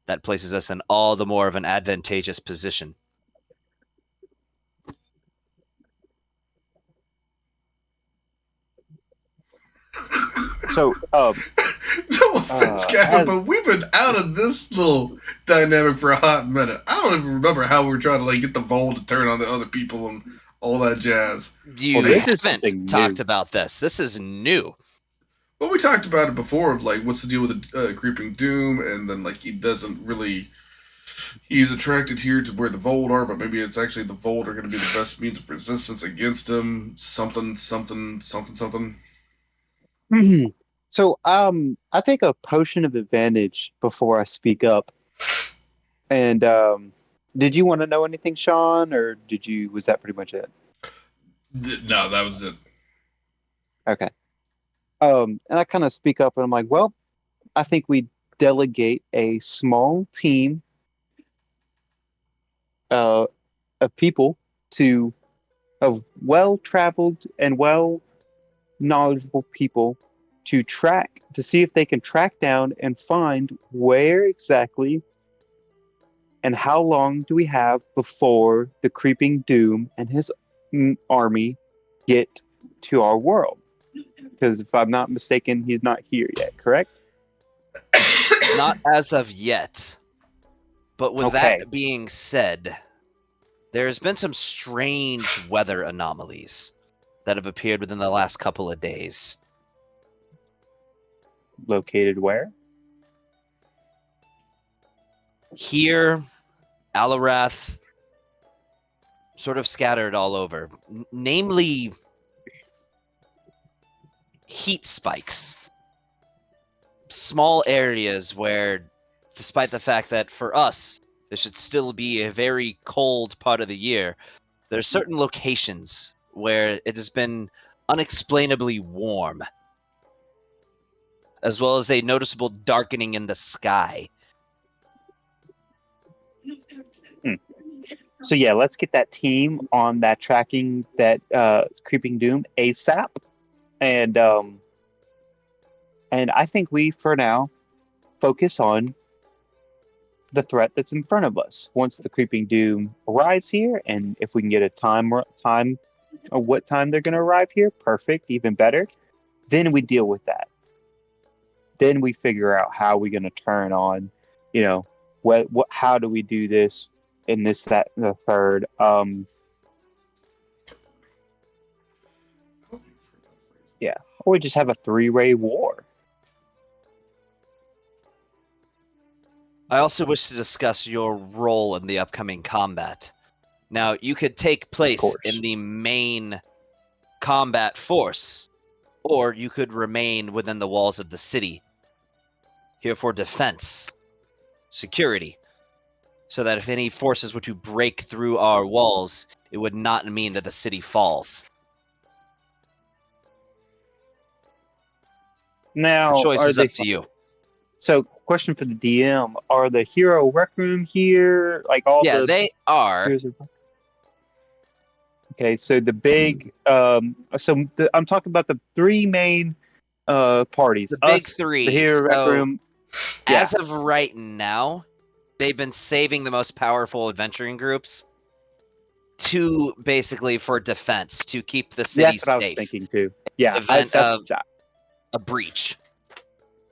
that places us in all the more of an advantageous position. So, No offense, Gavin, but we've been out of this little dynamic for a hot minute. I don't even remember how we were trying to get the Vol to turn on the other people and all that jazz. You Well, this is haven't something talked new. about this. This is new. Well, we talked about it before, of what's the deal with the creeping doom, and then he doesn't really. He's attracted here to where the Vold are, but maybe it's actually the Vold are going to be the best means of resistance against him. Something. So, I take a potion of advantage before I speak up. And did you want to know anything, Sean, or was that pretty much it? No, that was it. Okay. And I kind of speak up and I'm like, well, I think we delegate a small team uh, of people to of well-traveled and well-knowledgeable people to see if they can track down and find where exactly and how long do we have before the creeping doom and his army get to our world? Because if I'm not mistaken, he's not here yet, correct? Not as of yet. But with Okay. that being said, there's been some strange weather anomalies that have appeared within the last couple of days. Located where? Here, Alarath, sort of scattered all over. Namely, heat spikes. Small areas where, despite the fact that for us, this should still be a very cold part of the year, there's certain locations where it has been unexplainably warm, as well as a noticeable darkening in the sky. So yeah, let's get that team on that tracking that creeping doom ASAP, and I think we for now focus on the threat that's in front of us. Once the creeping doom arrives here, and if we can get a time or what time they're going to arrive here, perfect, even better. Then we deal with that. Then we figure out how we're going to turn on, how do we do this in this, that, and the third. Yeah, or we just have a three-way war. I also wish to discuss your role in the upcoming combat. Now, you could take place in the main combat force, or you could remain within the walls of the city, here for defense, security, so that if any forces were to break through our walls, it would not mean that the city falls. Now, The choice is up to you. So, question for the DM: are the hero rec room here? Like all Yeah, the they are. Okay, so the big, I'm talking about the three main parties. The big Us, three. the hero rec room. Yeah. As of right now, they've been saving the most powerful adventuring groups to basically for defense, to keep the city That's what safe. I was thinking too. Yeah, Event of a breach.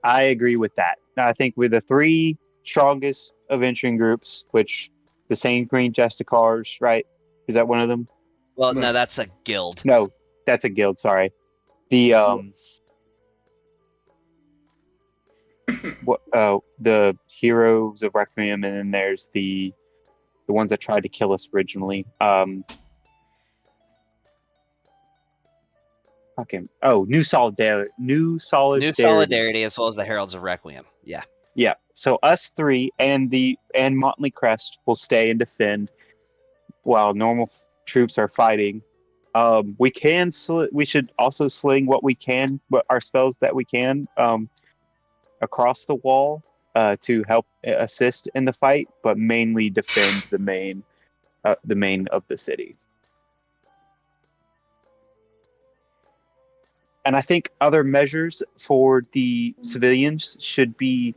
I agree with that. I think with the three strongest adventuring groups, which the Saint Green Justicars, right? Is that one of them? Well, no, that's a guild. No, that's a guild. Sorry. The the heroes of Requiem, and then there's the ones that tried to kill us originally. New Solidarity. New Solidarity, as well as the Heralds of Requiem. Yeah. Yeah. So us three and Motley Crest will stay and defend while normal troops are fighting. We should also sling our spells that we can across the wall to help assist in the fight, but mainly defend the main of the city. And I think other measures for the civilians should be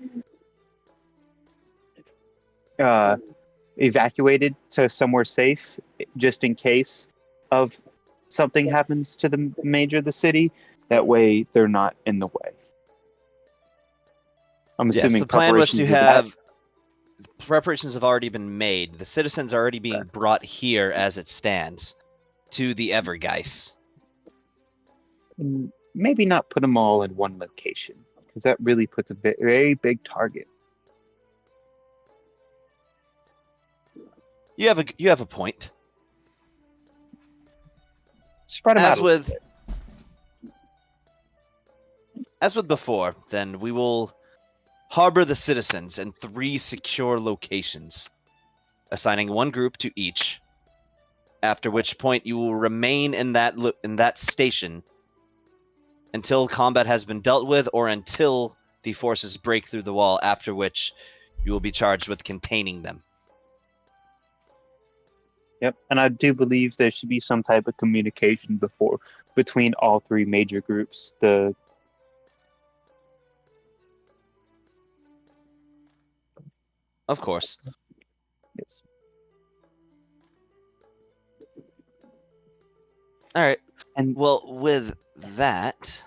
evacuated to somewhere safe, just in case of something happens to the major of the city. That way, they're not in the way. I'm assuming the plan was to have preparations have already been made. The citizens are already being brought here as it stands to the Evergeist. Maybe not put them all in one location, because that really puts a very big target. You have a point. Spread them out. As with before, then we will harbor the citizens in 3 secure locations, assigning one group to each, After which point you will remain in that station until combat has been dealt with, or until the forces break through the wall. After which you will be charged with containing them. Yep, and I do believe there should be some type of communication between all three major groups. Of course. Yes. All right. And Well, with that,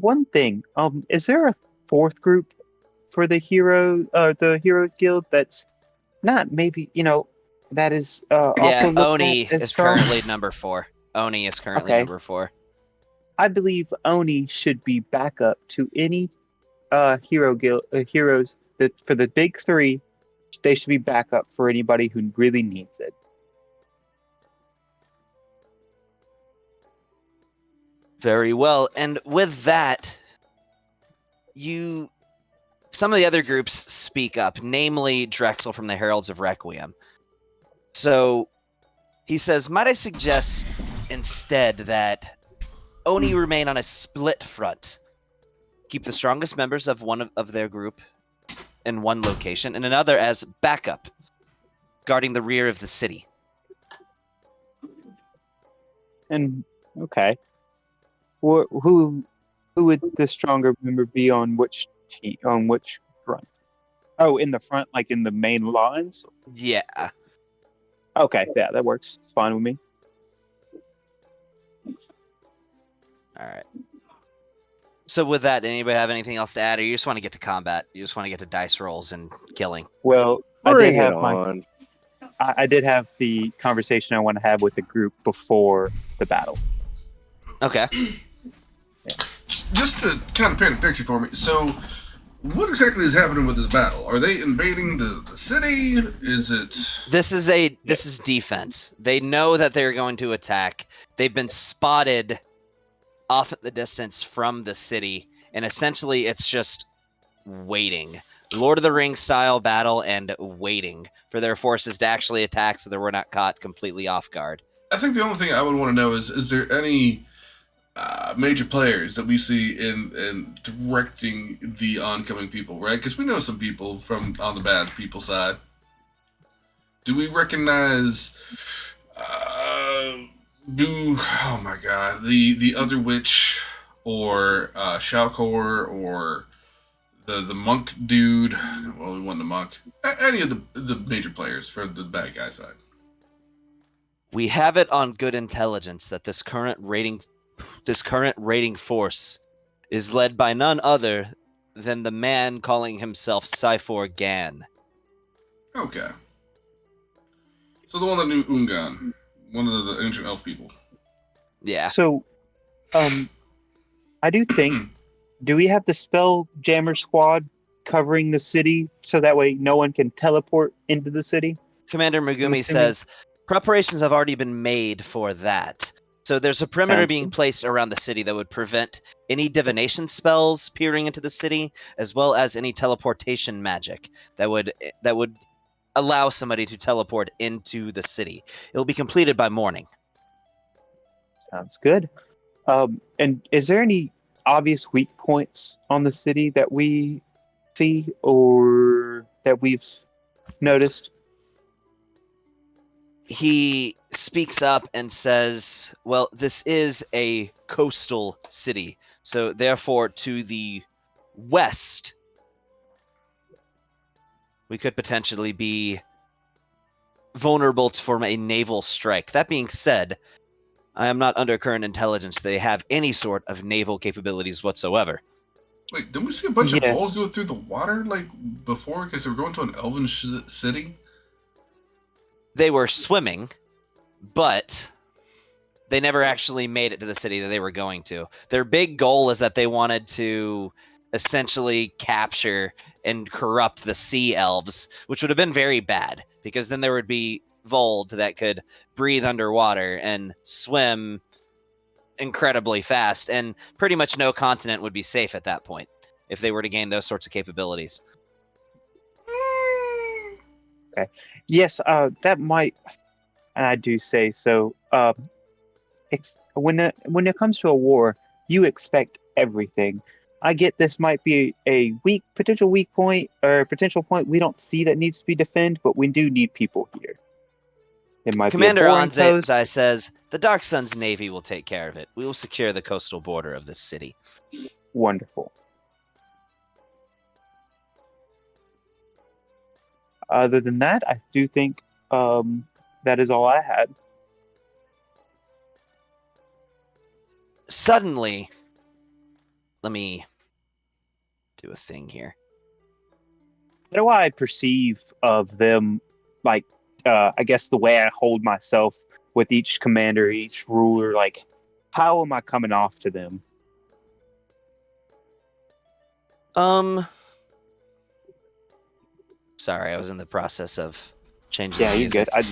one thing, is there a fourth group for the Heroes Guild that's not maybe that is yeah, also looked Oni at as is strong? currently number 4. Oni is currently Okay. number 4. I believe Oni should be backup to any heroes that for the big three. They should be backup for anybody who really needs it. Very well. And with that, some of the other groups speak up, namely Drexel from the Heralds of Requiem. So he says, might I suggest instead that Oni remain on a split front. Keep the strongest members of one of their group in one location, and another as backup, guarding the rear of the city. And okay, who would the stronger member be on which front? Oh, in the front, like in the main lines. Yeah. Okay, yeah, that works. It's fine with me. All right. So with that, anybody have anything else to add, or you just want to get to combat? You just want to get to dice rolls and killing? Well, Bring it on. I did have the conversation I want to have with the group before the battle. Okay. Just to kind of paint a picture for me, so what exactly is happening with this battle? Are they invading the city? Is it... This is defense. They know that they're going to attack. They've been spotted off at the distance from the city, and essentially it's just waiting. Lord of the Rings style battle and waiting for their forces to actually attack so that we're not caught completely off guard. I think the only thing I would want to know is there any major players that we see in directing the oncoming people, right? Because we know some people from on the bad people side. Do we recognize oh my god, the other witch, or Shalkor, or the monk dude? Well, we won the monk. Any of the major players for the bad guy side. We have it on good intelligence that this current raiding force is led by none other than the man calling himself Cyfor Gan. Okay. So the one that knew Ungan, one of the ancient elf people. Yeah. So, I do think, do we have the spell jammer squad covering the city so that way no one can teleport into the city? Commander Megumi says, preparations have already been made for that. So there's a perimeter being placed around the city that would prevent any divination spells peering into the city, as well as any teleportation magic that would allow somebody to teleport into the city. It will be completed by morning. Sounds good. And is there any obvious weak points on the city that we see or that we've noticed? He speaks up and says, well, this is a coastal city, so therefore to the west we could potentially be vulnerable for a naval strike. That being said, I am not under current intelligence they have any sort of naval capabilities whatsoever. Wait, didn't we see a bunch of Vols go through the water like before because they were going to an elven city? They were swimming, but they never actually made it to the city that they were going to. Their big goal is that they wanted to essentially capture and corrupt the sea elves, which would have been very bad, because then there would be Vold that could breathe underwater and swim incredibly fast, and pretty much no continent would be safe at that point if they were to gain those sorts of capabilities. Okay. Yes, that might... and I do say so. When it comes to a war, you expect everything. I get this might be a potential weak point or potential point we don't see that needs to be defended, but we do need people here. It might Commander be a boring post. Anzai says, the Dark Sun's Navy will take care of it. We will secure the coastal border of this city. Wonderful. Other than that, I do think that is all I had. Suddenly, let me do a thing here. What do I perceive of them, like, I guess the way I hold myself with each commander, each ruler, like, how am I coming off to them? Sorry, I was in the process of changing Yeah, the you're music. good.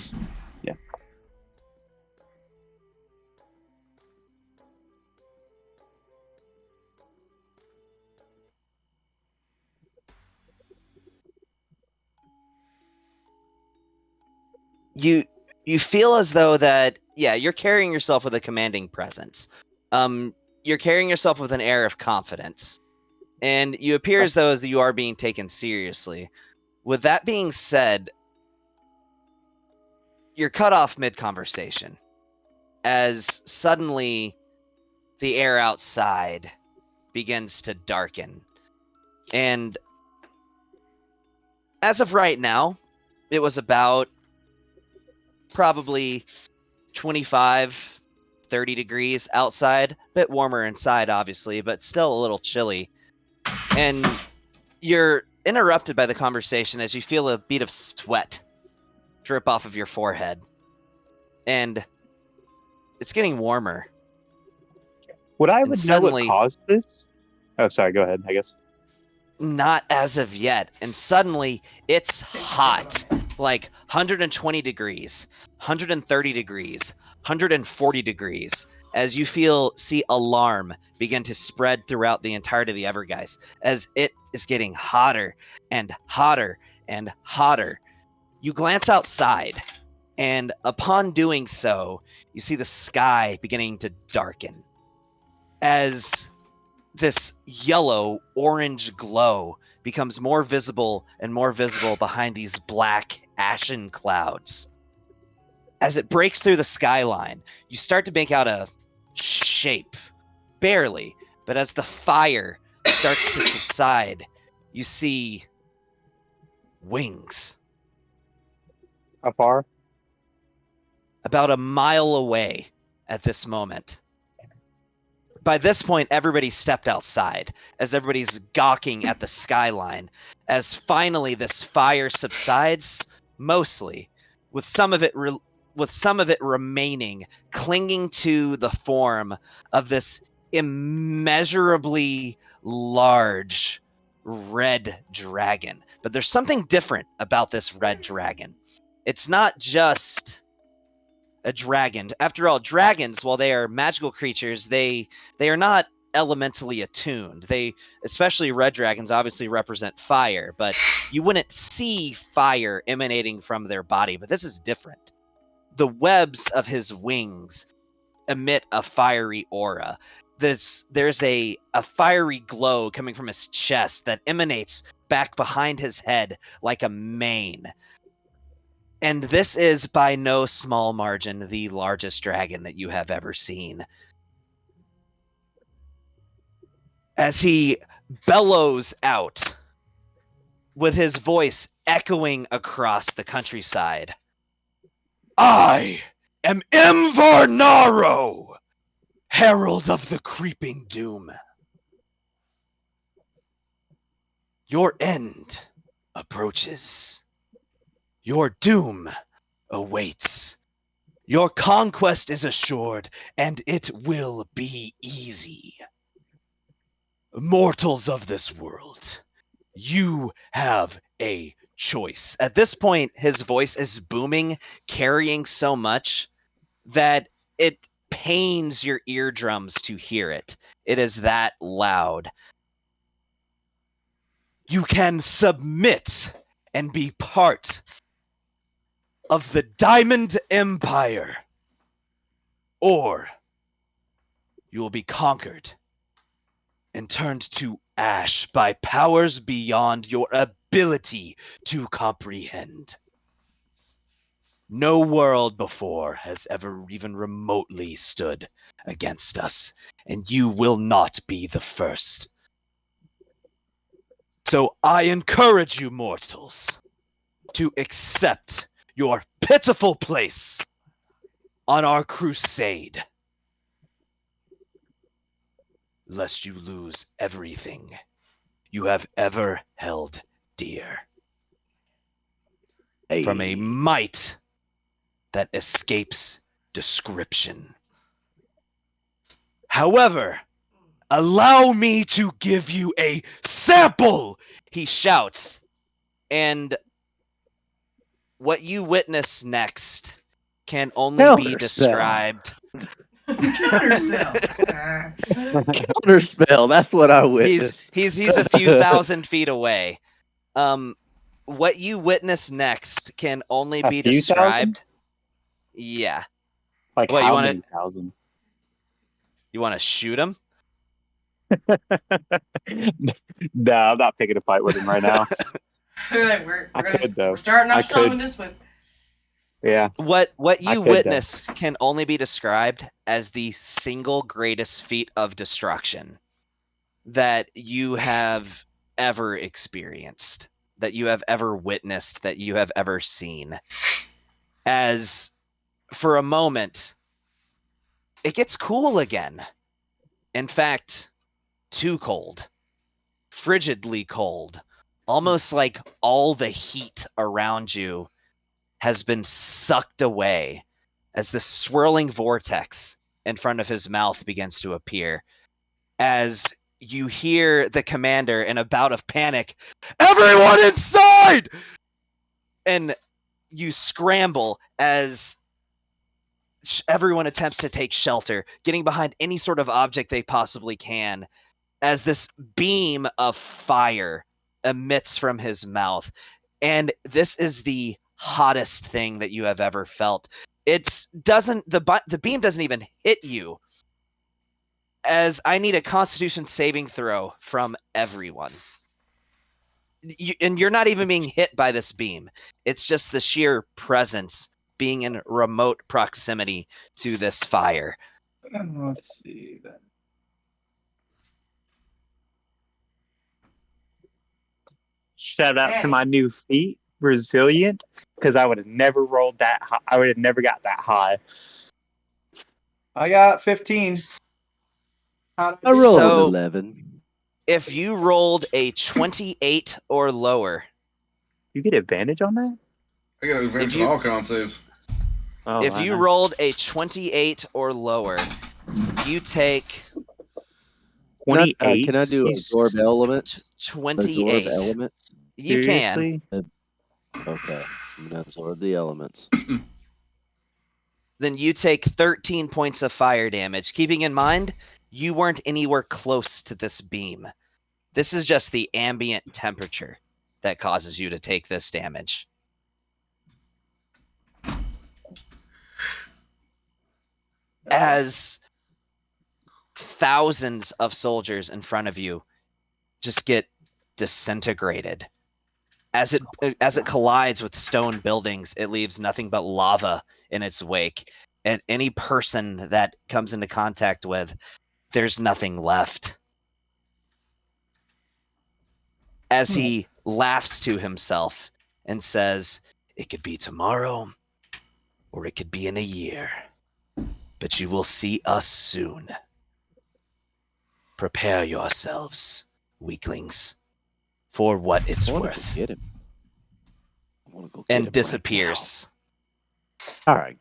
You feel as though that, yeah, you're carrying yourself with a commanding presence. You're carrying yourself with an air of confidence. And you appear as though you are being taken seriously. With that being said, you're cut off mid-conversation as suddenly the air outside begins to darken. And as of right now, it was about probably 25, 30 degrees outside. A bit warmer inside, obviously, but still a little chilly. And you're interrupted by the conversation as you feel a bead of sweat drip off of your forehead. And it's getting warmer. Would I And would suddenly- know what caused this? Oh, sorry. Go ahead. I guess. Not as of yet. And suddenly it's hot. Like 120 degrees, 130 degrees, 140 degrees. As you see alarm begin to spread throughout the entirety of the Evergeist, as it is getting hotter and hotter and hotter. You glance outside, and upon doing so, you see the sky beginning to darken. As this yellow-orange glow becomes more visible and more visible behind these black, ashen clouds. As it breaks through the skyline, you start to make out a shape. Barely. But as the fire starts to subside, you see wings. How far? About a mile away at this moment. By this point, everybody stepped outside as everybody's gawking at the skyline. As finally this fire subsides, mostly, with some of it remaining, clinging to the form of this immeasurably large red dragon. But there's something different about this red dragon. It's not just a dragon. After all, dragons, while they are magical creatures, they are not elementally attuned. They, especially red dragons, obviously represent fire, but you wouldn't see fire emanating from their body. But this is different. The webs of his wings emit a fiery aura. There's a fiery glow coming from his chest that emanates back behind his head like a mane. And this is by no small margin the largest dragon that you have ever seen. As he bellows out with his voice echoing across the countryside. I am Imvarnaro, herald of the creeping doom. Your end approaches. Your doom awaits. Your conquest is assured, and it will be easy. Mortals of this world, you have a choice. At this point, his voice is booming, carrying so much that it pains your eardrums to hear it. It is that loud. You can submit and be part of the Diamond Empire, or you will be conquered and turned to ash by powers beyond your ability to comprehend. No world before has ever even remotely stood against us, and you will not be the first. So I encourage you, mortals, to accept your pitiful place on our crusade, lest you lose everything you have ever held dear. Hey, From a might that escapes description. However, allow me to give you a sample, he shouts. And what you witness next can only be Counterspell. described. Counterspell. Counterspell. That's what I witnessed. He's a few thousand feet away. What you witness next can only A be few described. Yeah. Like What, you how wanna- many thousand? You want to shoot him? No, I'm not picking a fight with him right now. we're I gonna, could, though. we're starting I off strong could. with this one. Yeah. What I you could, though. witness can only be described as the single greatest feat of destruction that you have ever experienced, that you have ever witnessed, that you have ever seen. As for a moment, it gets cool again. In fact, too cold. Frigidly cold. Almost like all the heat around you has been sucked away as the swirling vortex in front of his mouth begins to appear. As you hear the commander in a bout of panic, "Everyone inside!" And you scramble as everyone attempts to take shelter, getting behind any sort of object they possibly can, as this beam of fire emits from his mouth. And this is the hottest thing that you have ever felt. The beam doesn't even hit you, as I need a Constitution saving throw from everyone. And you're not even being hit by this beam. It's just the sheer presence, being in remote proximity to this fire. Let's see then. Shout out to my new feat, resilient, because I would have never rolled that high. I would have never got that high. I got 15. I rolled So- an 11. If you rolled a 28 or lower, You get advantage on that? I got advantage If you- on all con saves. Oh, if you wow. rolled a 28 or lower, you take 28. Can I do absorb elements? 28. Absorb elements? You can. Seriously? Okay. I'm gonna absorb the elements. Then you take 13 points of fire damage. Keeping in mind, you weren't anywhere close to this beam. This is just the ambient temperature that causes you to take this damage. As thousands of soldiers in front of you just get disintegrated. As it collides with stone buildings, it leaves nothing but lava in its wake. And any person that comes into contact with, there's nothing left. As he laughs to himself and says, "It could be tomorrow, or it could be in a year. But you will see us soon. Prepare yourselves, weaklings, for what it's I wanna go worth." get him. I wanna go get him And right disappears now. All right.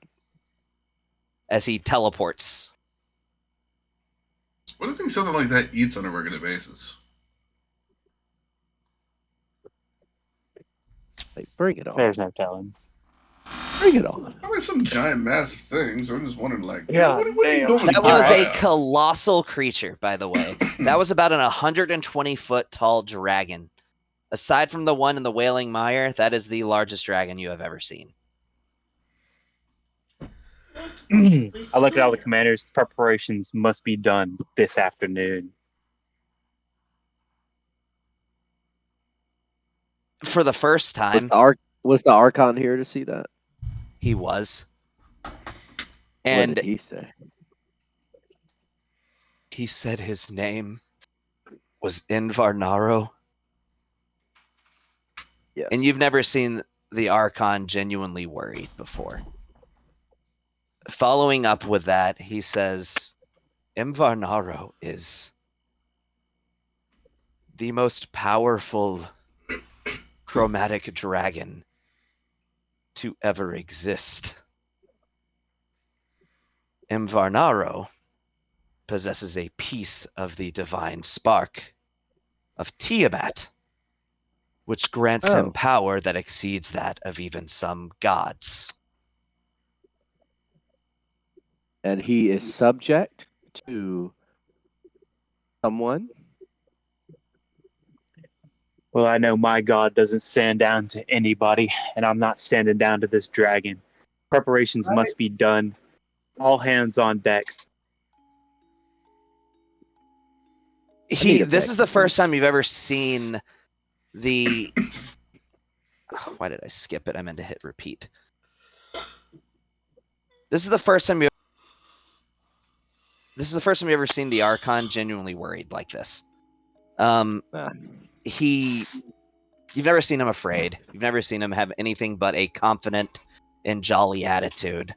as he teleports. What do you think something like that eats on a regular basis? Hey, bring it on. There's no telling. Bring it on. I mean, some giant, massive things. I'm just wondering, like, Yeah, what do you damn. normally That get was a out? colossal creature, by the way. That was about an 120-foot tall dragon. Aside from the one in the Wailing Mire, that is the largest dragon you have ever seen. I look at all the commanders. Preparations must be done this afternoon. For the first Was time, the Archon here to see that? he was. What And did he say? he said his name was Invarnaro. Yes. And you've never seen the Archon genuinely worried before. Following up with that, he says, Invarnaro is the most powerful chromatic dragon to ever exist. Invarnaro possesses a piece of the divine spark of Tiamat, which grants him Oh. power that exceeds that of even some gods. And he is subject to someone? Well, I know my god doesn't stand down to anybody, and I'm not standing down to this dragon. Preparations must be done. All hands on deck. This is the first time you've ever seen the... Why did I skip it? I meant to hit repeat. This is the first time you've ever seen the Archon genuinely worried like this. You've never seen him afraid. You've never seen him have anything but a confident and jolly attitude.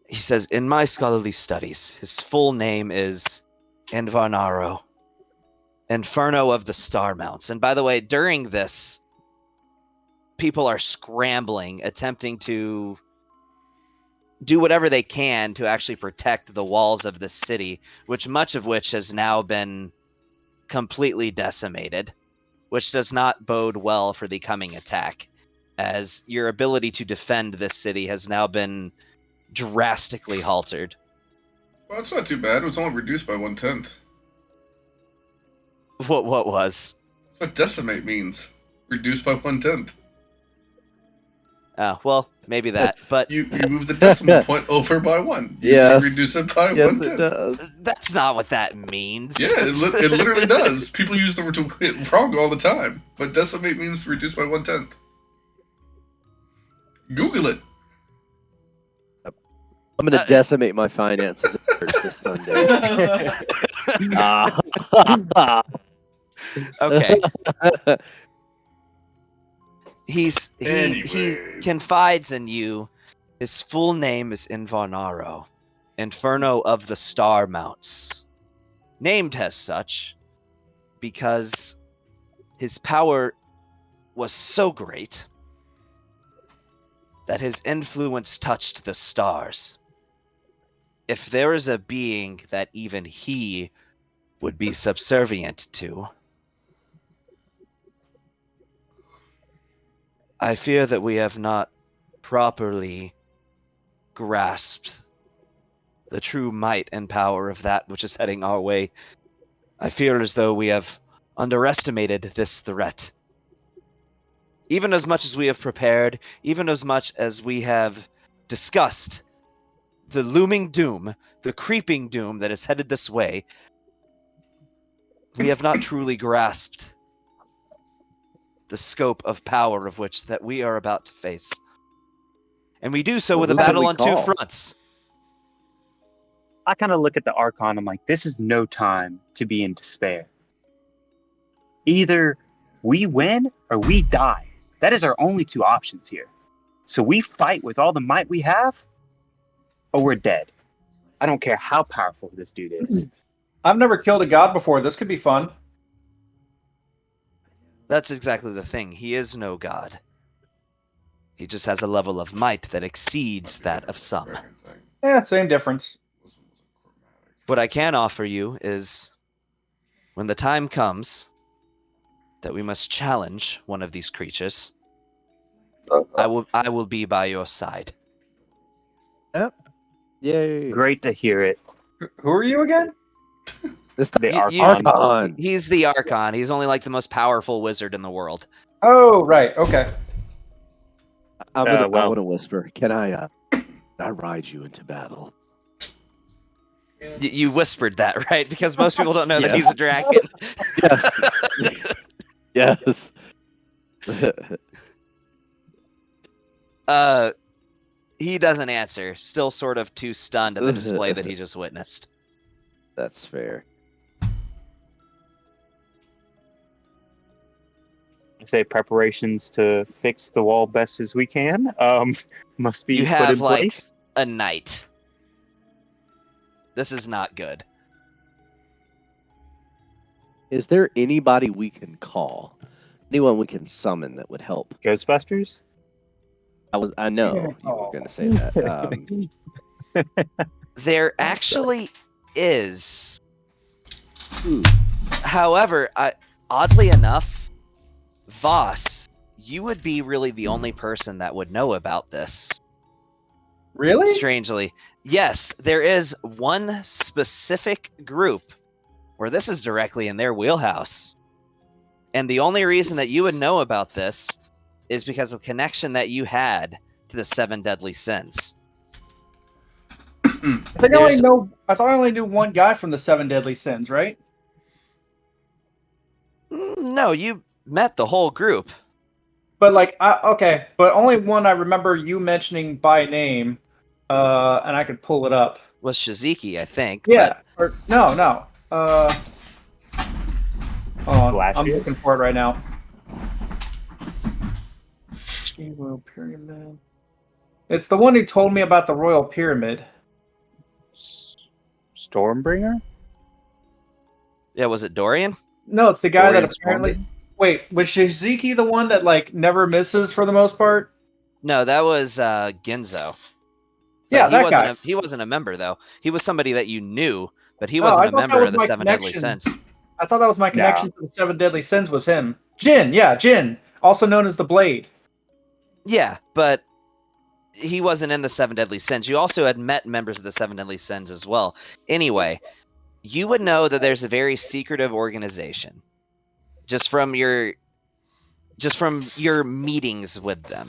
He says, in my scholarly studies, his full name is Invarnaro, Inferno of the Star Mounts. And by the way, during this, people are scrambling, attempting to do whatever they can to actually protect the walls of the city, much of which has now been completely decimated, which does not bode well for the coming attack, as your ability to defend this city has now been drastically halted. Well, it's not too bad. It was only reduced by 1/10. What was? That's what decimate means. Reduced by 1/10. Oh, well, maybe that, but You move the decimal point over by 1. Yes. You reduce it by Yes, 1/10. it does. that's not what that means. Yeah, it literally does. People use the word wrong all the time. But decimate means reduced by 1/10. Google it. I'm going to decimate my finances at church this Sunday. Okay. He Anyway. confides in you. His full name is Invarnaro, Inferno of the Star Mounts, named as such because his power was so great that his influence touched the stars. If there is a being that even he would be subservient to, I fear that we have not properly grasped the true might and power of that which is heading our way. I fear as though we have underestimated this threat. Even as much as we have prepared, even as much as we have discussed the looming doom, the creeping doom that is headed this way, we have not truly grasped the scope of power of which that we are about to face. And we do so Well, with a who can battle we on two call? fronts. I kind of look at the Archon. I'm like, this is no time to be in despair. Either we win or we die. That is our only two options here. So we fight with all the might we have, or we're dead. I don't care how powerful this dude is. I've never killed a god before. This could be fun. That's exactly the thing. He is no god. He just has a level of might that exceeds that of some. Yeah, same difference. What I can offer you is, when the time comes that we must challenge one of these creatures, I will be by your side. Yay. Great to hear it. Who are you again? This The You- Archon. He's the Archon. He's only like the most powerful wizard in the world. Oh, right. Okay. I want well- to whisper. Can I ride you into battle? You whispered that, right? Because most people don't know that Yeah. he's a dragon. Yes. He doesn't answer, still sort of too stunned at the display that he just witnessed. That's fair. I say preparations to fix the wall best as we can. Must be You put have in like place. a night. This is not good. Is there anybody we can call? Anyone we can summon that would help? Ghostbusters? I know you were going to say that. There actually is. Ooh, However, oddly enough, Voss, you would be really the only person that would know about this. Really? Strangely. Yes, there is one specific group where this is directly in their wheelhouse. And the only reason that you would know about this is because of the connection that you had to the 7 deadly sins. I thought I only knew one guy from the 7 deadly sins, right? No, you met the whole group. But okay, but only one I remember you mentioning by name, and I could pull it up. Was Shiziki, I think. Yeah, or no. Hold on, Flash I'm is? looking for it right now. Royal Pyramid. It's the one who told me about the Royal Pyramid. Stormbringer? Yeah, was it Dorian? No, it's the guy Dorian that apparently. Stormbringer? Wait, was Shiziki the one that never misses for the most part? No, that was Ginzo. But Yeah, he that wasn't guy. he wasn't a member though. He was somebody that you knew, but he Oh, wasn't I a thought that member was of the my 7 deadly connection. sins. I thought that was my connection to the 7 deadly sins was him. Jin, yeah, Jin, also known as the Blade. Yeah, but he wasn't in the 7 deadly sins. You also had met members of the 7 deadly sins as well. Anyway, you would know that there's a very secretive organization just from your meetings with them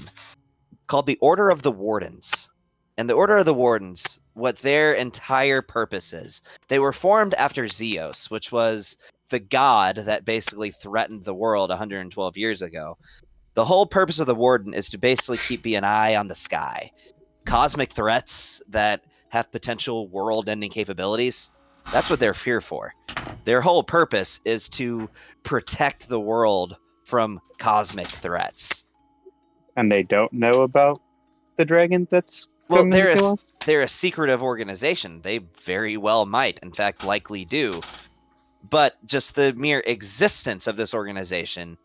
called the Order of the Wardens. And the Order of the Wardens, what their entire purpose is, they were formed after Zeus, which was the god that basically threatened the world 112 years ago. The whole purpose of the Warden is to basically keep an eye on the sky. Cosmic threats that have potential world-ending capabilities, that's what they're here for. Their whole purpose is to protect the world from cosmic threats. And they don't know about the dragon that's Well, coming to kill us? they're a secretive organization. They very well might, in fact, likely do. But just the mere existence of this organization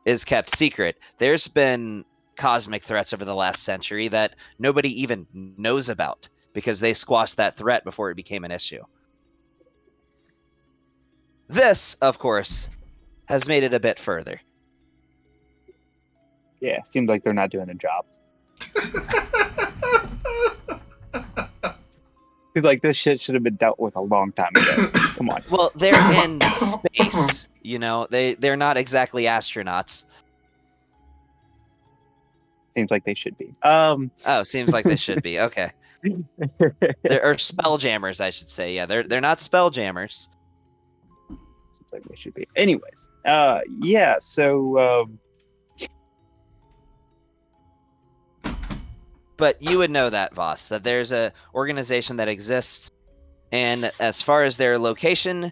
is kept secret. There's been cosmic threats over the last century that nobody even knows about because they squashed that threat before it became an issue. This, of course, has made it a bit further. Yeah, seems like they're not doing their job. Seems like this shit should have been dealt with a long time ago. Come on. Well, they're in space, you know. They're not exactly astronauts. Seems like they should be. Oh, seems like they should be. Okay. They're spelljammers, I should say. Yeah, they're not spelljammers. Seems like they should be. Anyways, yeah. So, But you would know that, Voss, that there's a organization that exists, and as far as their location,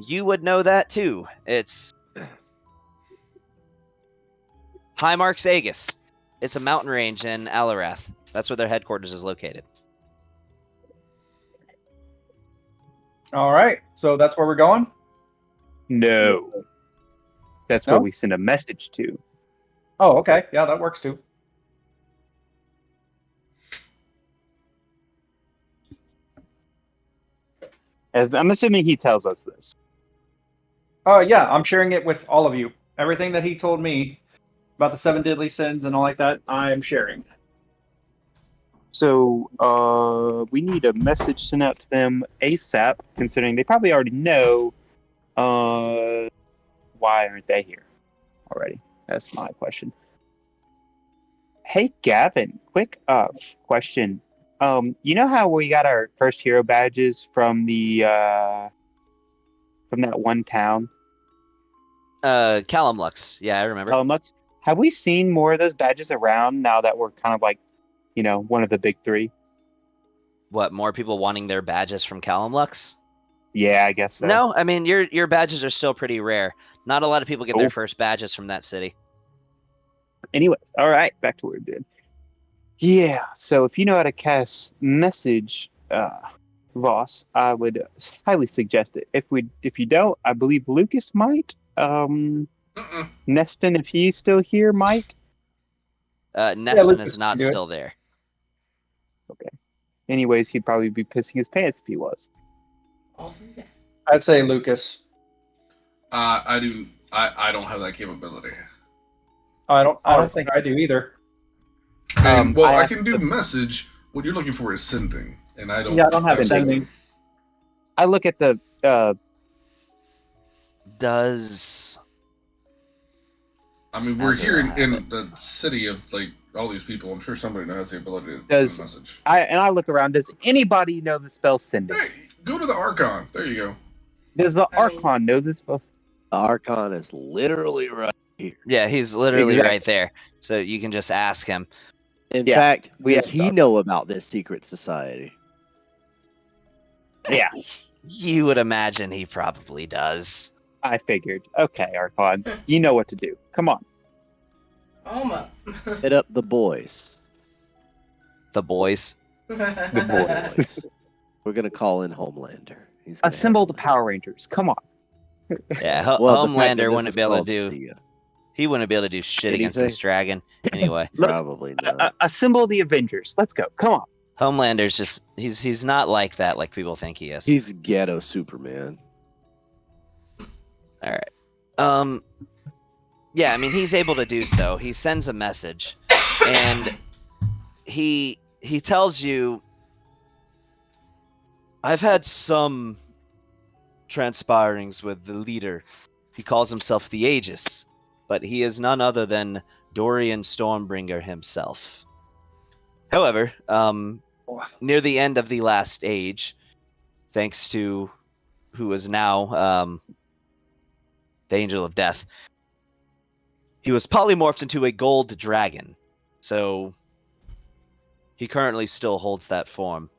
you would know that too. It's Highmark's Aegis. It's a mountain range in Alarath. That's where their headquarters is located. All right, so that's where we're going. no, that's No? what we send a message to. Oh, okay, yeah, that works too. As I'm assuming he tells us this. Oh, yeah, I'm sharing it with all of you. Everything that he told me about the 7 deadly sins and all like that, I am sharing. So, we need a message sent out to them ASAP, considering they probably already know. Why aren't they here already? That's my question. Hey, Gavin, quick question. You know how we got our first hero badges from the from that one town, Callum Lux. Yeah, I remember. Tillamook? Have we seen more of those badges around now that we're kind of like, one of the big three? What, more people wanting their badges from Callum Lux? Yeah, I guess so. No, I mean your badges are still pretty rare. Not a lot of people get Oh. their first badges from that city. Anyways, all right, back to what we're doing. Yeah, so if you know how to cast message, Voss, I would highly suggest it. If you don't, I believe Lucas might. Neston, if he's still here, might. Neston Lucas is not can do it. still there. Anyways, he'd probably be pissing his pants if he was. Also, yes. I'd say Lucas. I don't have that capability. I don't think I do either. And, well, I have can do to- message. What you're looking for is sending, and I don't. Yeah, I don't have Okay. sending. I look at the Does I mean, we're That's here what I in have the city of like all these people. I'm sure somebody knows the ability to Does- send a message. I look around. Does anybody know the spell sending? Hey, go to the Archon. There you go. Does the I mean- Archon know the spell? The Archon is literally right here. yeah, he's literally Exactly. right there. So you can just ask him. In Yeah, fact, we does have he Archon. know about this secret society? Yeah, You would imagine he probably does. I figured. Okay, Archon, you know what to do. Come on. Alma. Hit up the boys. The boys. The boys. We're gonna call in Homelander. He's gonna Assemble the handle Power Rangers. Come on. Yeah, it. Well, the fact that Homelander this wouldn't is be able to called do. the, He wouldn't be able to do shit against this Anything? dragon. Anyway, Look, probably not. Assemble the Avengers. Let's go. Come on. Homelander's just he's not like that like people think he is. He's ghetto Superman. All right. Yeah, I mean he's able to do so. He sends a message, and he tells you, "I've had some transpirings with the leader. He calls himself the Aegis, but he is none other than Dorian Stormbringer himself. However, near the end of the last age, thanks to who is now the Angel of Death, he was polymorphed into a gold dragon. So he currently still holds that form.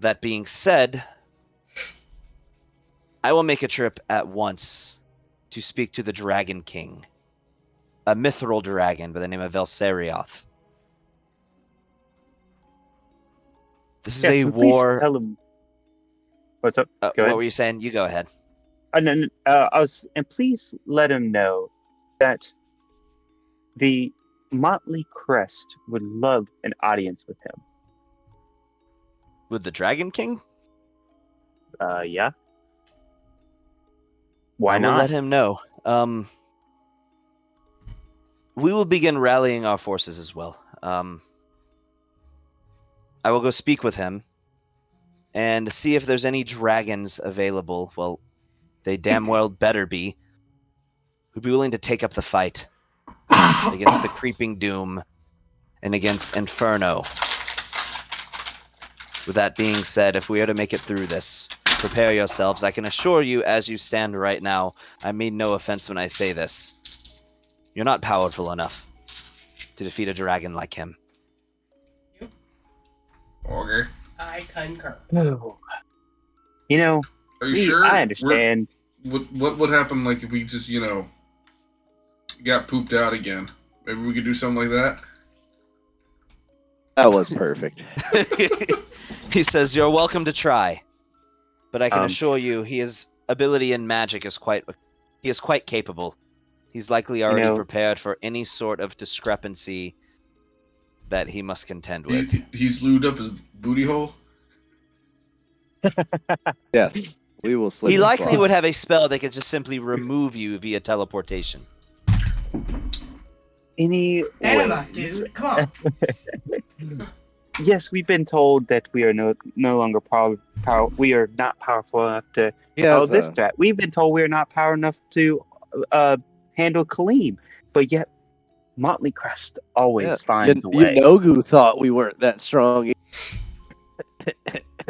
That being said, I will make a trip at once to speak to the Dragon King, a mithril dragon by the name of Velserioth. This is a so please war. Tell him. What's up? Go What ahead. were you saying? You go ahead. And please let him know that the Motley Crest would love an audience with him. With the Dragon King? Yeah. Why I will not? let him know. We will begin rallying our forces as well. I will go speak with him and see if there's any dragons available. Well, they damn well better be. Who'd be willing to take up the fight against the Creeping Doom and against Inferno. With that being said, if we are to make it through this, prepare yourselves. I can assure you, as you stand right now, I mean no offense when I say this. You're not powerful enough to defeat a dragon like him. Okay. I concur. No. You know, Are you sure? I understand. What would happen like if we just got pooped out again? Maybe we could do something like that. That was perfect. He says, "You're welcome to try, but I can Um, assure you, his ability in magic is quite capable. He's likely already know- prepared for any sort of discrepancy that he must contend with." He's lubed up his booty hole. Yes, we will slip. He and likely slide. would have a spell that could just simply remove you via teleportation. Any Anima, ways- dude. Come on. Yes, we've been told that we are no longer we are not powerful enough to Yeah, this threat. We've been told we are not powerful enough to handle Kaleem, but yet Motley Crest always Yeah. finds a way. Yanogu thought we weren't that strong.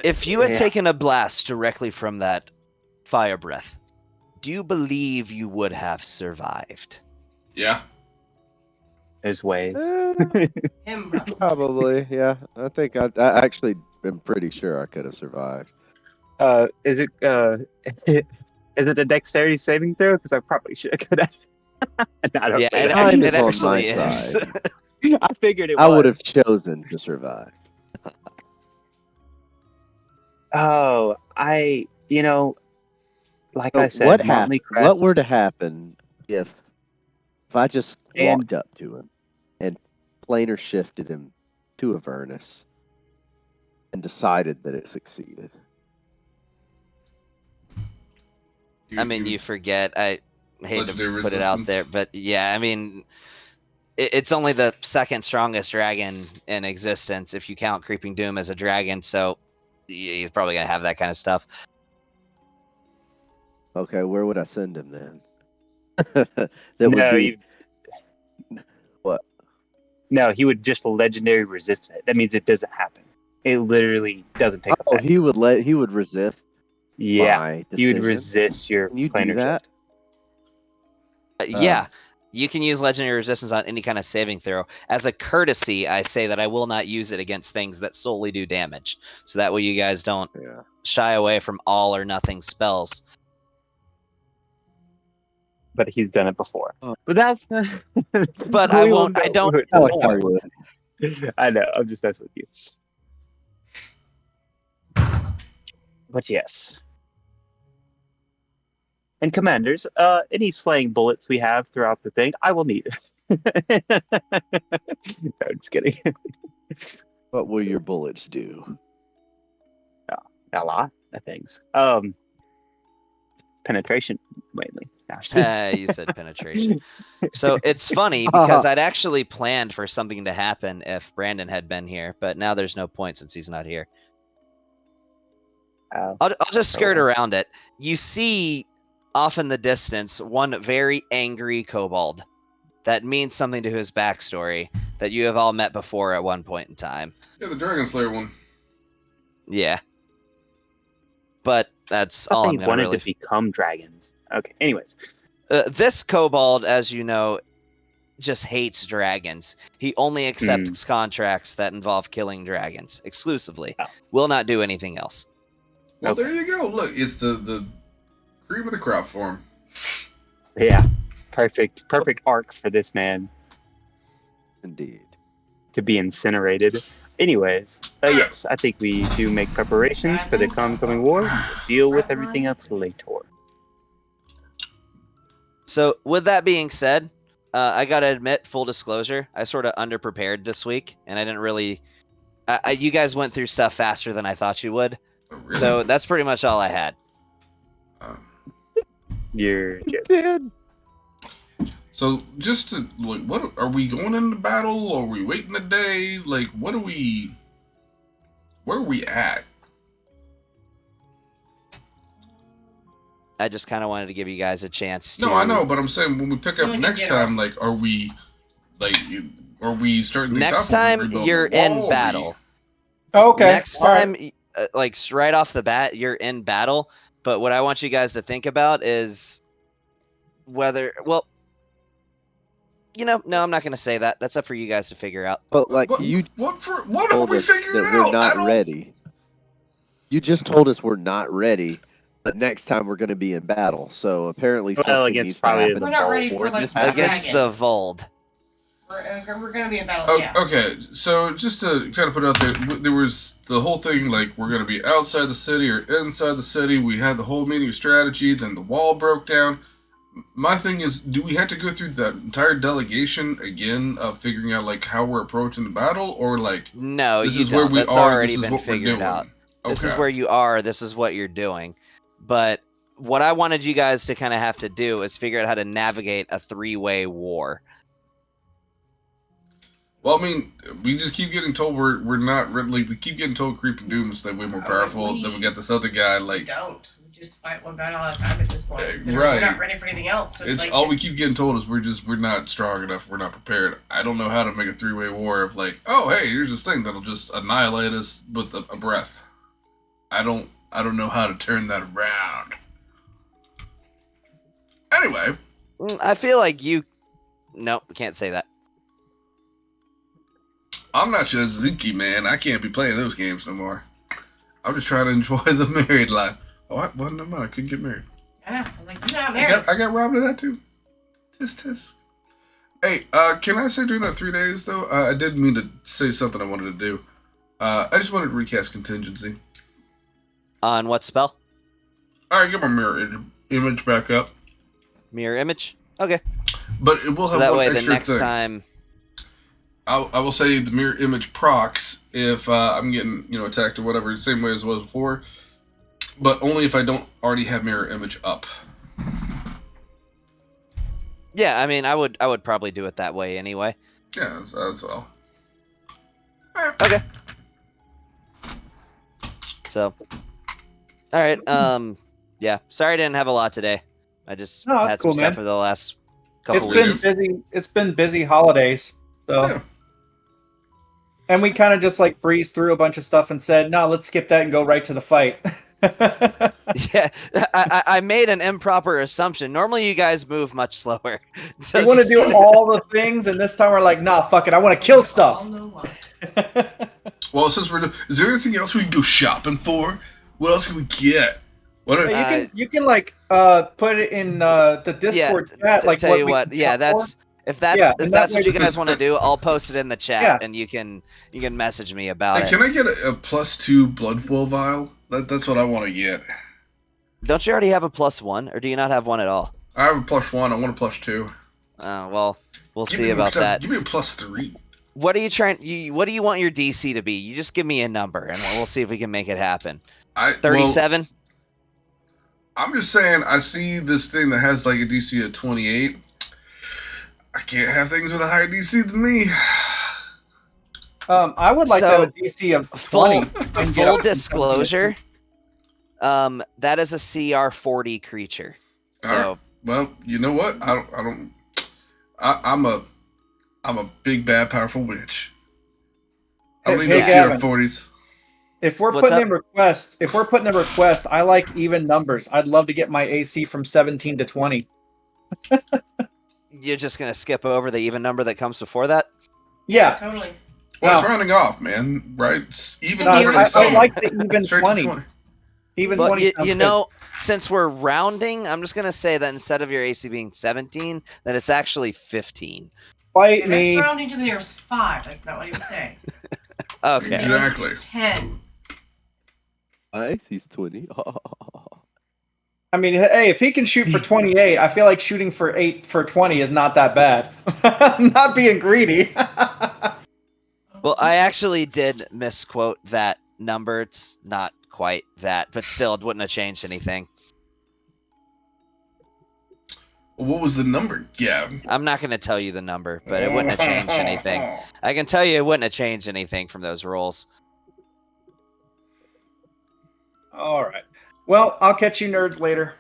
If you had Yeah. taken a blast directly from that fire breath, do you believe you would have survived? Yeah. There's ways. Him, bro. Probably, yeah. I think I actually am pretty sure I could have survived. Is it is it a dexterity saving throw? Because I probably should have could have. No, I don't Yeah, say it, that. Time it is on actually my is. side. I figured it I was. would have chosen to survive. Oh, like So I said, what Motley happened? Crest. What were to happen if I just And- walked up to him and planar shifted him to Avernus and decided that it succeeded? I mean, you forget. I hate to Legendary put it out there, resistance. but yeah, I mean, it's only the second strongest dragon in existence if you count Creeping Doom as a dragon. So he's probably gonna have that kind of stuff. Okay, where would I send him then? That would No, be what? No, he would just legendary resist it. That means it doesn't happen. It literally doesn't take Oh, effect. he would resist Yeah, my he would decision? resist your Can you do planar that? shift. Yeah, you can use legendary resistance on any kind of saving throw. As a courtesy, I say that I will not use it against things that solely do damage. So that way you guys don't Yeah. shy away from all or nothing spells. But he's done it before. Oh. But that's. But I won't. I don't. I like I Or- would. I know. I'm just messing with you. But yes. And commanders, any slaying bullets we have throughout the thing, I will need. No, I'm just kidding. What will your bullets do? A lot of things. Penetration mainly. You said penetration. So it's funny because I'd actually planned for something to happen if Brandon had been here, but now there's no point since he's not here. I'll just skirt around it. You see off in the distance one very angry kobold. That means something to his backstory that you have all met before at one point in time. Yeah, the Dragon Slayer one. Yeah. But that's I all thought I'm he going to wanted really... to become dragons. Okay, anyways. This kobold, as you know, just hates dragons. He only accepts contracts that involve killing dragons exclusively. Oh. Will not do anything else. Well, Okay. there you go. Look, it's the cream of the crop for him. Yeah, perfect arc for this man Indeed. to be incinerated. Anyways, yes, I think we do make preparations for the coming war. We'll deal with everything else later. So, with that being said, I gotta admit, full disclosure, I sort of underprepared this week, and I didn't really... you guys went through stuff faster than I thought you would, Oh, really? so that's pretty much all I had. You're just Did So just to like, what are we going into battle? Are we waiting a day? Like, what are we? Where are we at? I just kind of wanted to give you guys a chance to... No, I know, but I'm saying when we pick Then up we can next get time, like, are we starting things Next off? Are we time, rebuilding you're the wall? in Are we- battle. Okay. Next all right. time, like right off the bat, you're in battle. But what I want you guys to think about is whether, well, no, I'm not going to say that. That's up for you guys to figure out. but like What, you what are told we us figuring that out? we're not I don't- ready. You just told us we're not ready, but next time we're going to be in battle. So apparently Well, something against needs to probably happen. We're not ready before for, like, this the happens. Against dragon. the Vold. We're gonna be in battle. Yeah. Okay, so just to kind of put it out there, there was the whole thing like we're going to be outside the city or inside the city. We had the whole meeting of strategy, then the wall broke down. My thing is, do we have to go through that entire delegation again of figuring out like how we're approaching the battle, or like No, this you is where don't. we That's are, already this is been what we're figured doing? out. This is Okay. where you are. This is what you're doing. But what I wanted you guys to kind of have to do is figure out how to navigate a three-way war. Well, I mean, we just keep getting told we're not really. We keep getting told Creeping Doom is like way more Oh, powerful. we- Then we got this other guy We like. don't. We just fight one battle at a time at this point. Considering right. We're not ready for anything else. So It's like, all we keep getting told is we're not strong enough. We're not prepared. I don't know how to make a 3-way war of like, oh hey, here's this thing that'll just annihilate us with a breath. I don't know how to turn that around. Anyway, I feel like you. Nope, can't say that. I'm not Shizuki, man. I can't be playing those games no more. I'm just trying to enjoy the married life. Oh, well, never mind. I couldn't get married. Yeah, I'm like, you're not married. I got robbed of that too. Tisk. Hey, can I say during that 3 days though? I did mean to say something I wanted to do. I just wanted to recast contingency. On what spell? All right, get my mirror image back up. Mirror image. Okay. But it will So have that one way, the extra next thing. time. I will say the mirror image procs if I'm getting attacked or whatever, the same way as it was before, but only if I don't already have mirror image up. Yeah, I mean, I would probably do it that way anyway. Yeah, that's all. Okay. So, all right. Yeah. Sorry, I didn't have a lot today. I just No, that's had some cool, stuff man. for the last It's couple been weeks. busy. It's been busy holidays. So. Yeah. And we kind of just like breezed through a bunch of stuff and said, no, let's skip that and go right to the fight. Yeah, I made an improper assumption. Normally, you guys move much slower. So We want to do all the things, and this time we're like, nah, fuck it. I want to kill stuff. I'll know why. Well, since is there anything else we can go shopping for? What else can we get? What? You can like put it in the Discord chat. Like tell you we what, can yeah, shop that's for. if that's Yeah, if and that's that what way you guys want to do, I'll post it in the chat, Yeah. and you can message me about Hey, it. can I get a +2 blood flow vial? That's what I want to get. Don't you already have a +1, or do you not have one at all? I have a +1. I want a +2. Well, we'll Give see me more about stuff. that. Give me a +3. What are you trying? What do you want your DC to be? You just give me a number, and we'll see if we can make it happen. 37. I'm just saying, I see this thing that has like a DC of 28. I can't have things with a higher DC than me. I would like to have a DC of 20. Full disclosure. That is a CR 40 creature. So. All right. Well, you know what? I'm a big, bad, powerful witch. I need those Gavin. CR40s. If we're What's putting in request, I like even numbers. I'd love to get my AC from 17 to 20. You're just gonna skip over the even number that comes before that? Yeah. Totally. Well, it's No. rounding off, man. Right? It's even No, number is I same. like the even Straight 20. to 20. Even Well, 20 you sounds know, since we're rounding, I'm just gonna say that instead of your AC being 17, that it's actually 15. good. Fight And me. that's rounding to the nearest 5. That's not what he was saying. Okay. Exactly. 10. He's 20. I mean, hey, if he can shoot for 28, I feel like shooting for 8 for 20 is not that bad. I'm not being greedy. Well, I actually did misquote that number. It's not quite that, but still, it wouldn't have changed anything. What was the number, Gav? I'm not going to tell you the number, but it wouldn't have changed anything. I can tell you it wouldn't have changed anything from those rolls. All right. Well, I'll catch you nerds later.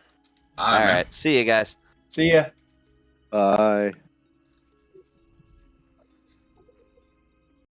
All right. See you guys. See ya. Bye.